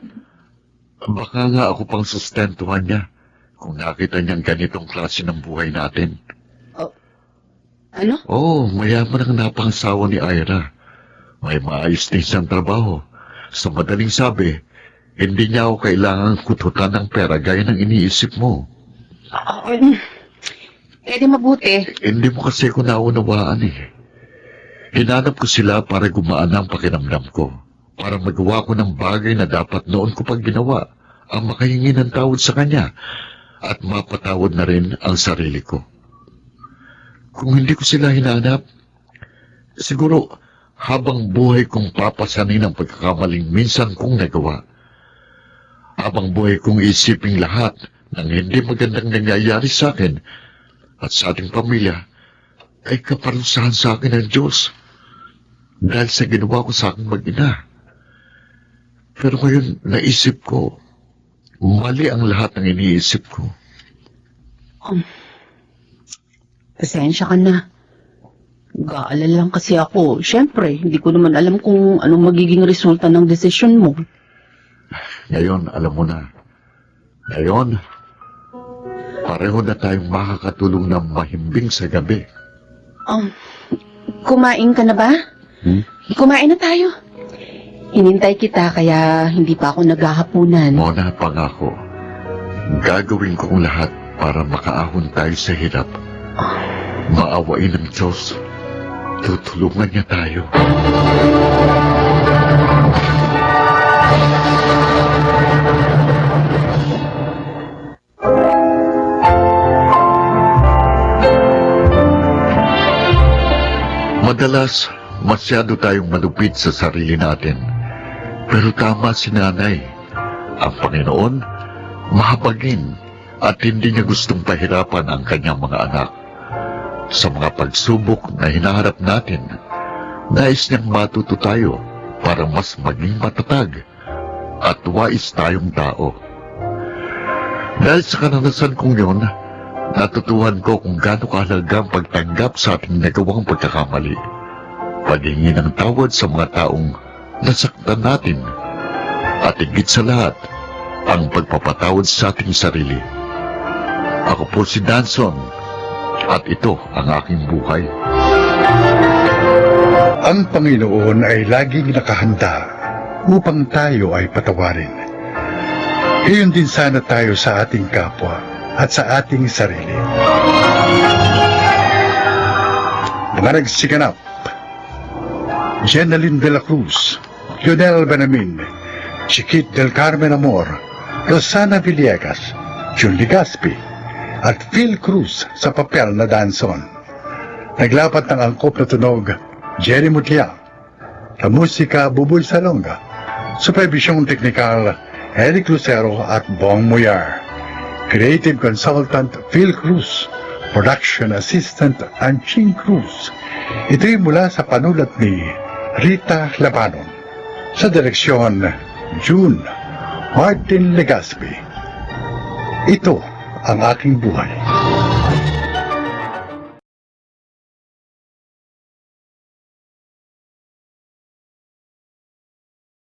baka nga ako pang sustentuhan niya kung nakita niyang ganitong klase ng buhay natin. Ano? Oo, mayaman ang napangasawa ni Ira. May maayos din siyang trabaho. Sa madaling sabi, hindi niya ako kailangang kututan ng pera gaya ng iniisip mo. Eh di mabuti. Hindi mo kasi ko naunawaan eh. Hinanap ko sila para gumaan ang pakiramdam ko. Para magawa ko ng bagay na dapat noon ko pag ginawa. Ang makahingi ng tawad sa kanya. At mapatawad na rin ang sarili ko. Kung hindi ko sila hinanap, siguro habang buhay kong papasanin ang pagkakamaling minsan kong nagawa. Habang buhay kong isiping lahat ng hindi magandang nangyayari sa akin at sa ating pamilya ay kaparusahan sa akin ng Diyos dahil sa ginawa ko sa aking mag-ina. Pero ngayon naisip ko, mali ang lahat ng iniisip ko. Pasensya ka na. Gaalala lang kasi ako. Siyempre, hindi ko naman alam kung anong magiging resulta ng desisyon mo. Ngayon, alam mo na. Ngayon, pareho na tayong makakatulong ng mahimbing sa gabi. Kumain ka na ba? Kumain na tayo. Inintay kita kaya hindi pa ako naghahapunan. Mona, pangako. Gagawin ko ang lahat para makaahon tayo sa hirap. Maawain ng Diyos. Tutulungan niya tayo. Madalas, masyado tayong malupit sa sarili natin. Pero tama si nanay. Ang Panginoon, mahabagin at hindi niya gustong pahirapan ang kanyang mga anak. Sa mga pagsubok na hinaharap natin, nais niyang matuto tayo para mas maging matatag at wais tayong tao. Dahil sa karanasan kong yun, natutuhan ko kung gaano kahalaga ang pagtanggap sa ating nagawang pagkakamali. Paghingi ng tawad sa mga taong nasaktan natin at higit sa lahat, ang pagpapatawad sa ating sarili. Ako po si Danson at ito ang aking buhay. Ang Panginoon ay laging nakahanda upang tayo ay patawarin. Iyon din sana tayo sa ating kapwa at sa ating sarili. Mga nagsiganap, Jenaline de la Cruz, Lionel Benamin, Chiquit del Carmen Amor, Rosana Villegas, Jun Legaspi, at Phil Cruz sa papel na Danson. Naglapat ng angkop na tunog, Jerry Mutliang. Sa musika, Buboy Salonga. Supervisyong teknikal, Eric Lucero at Bong Muyar. Creative Consultant, Phil Cruz. Production Assistant, Anching Cruz. Ito'y mula sa panulat ni Rita Labanon. Sa direksyon, June Martin Legaspi. Ito ang aking buhay.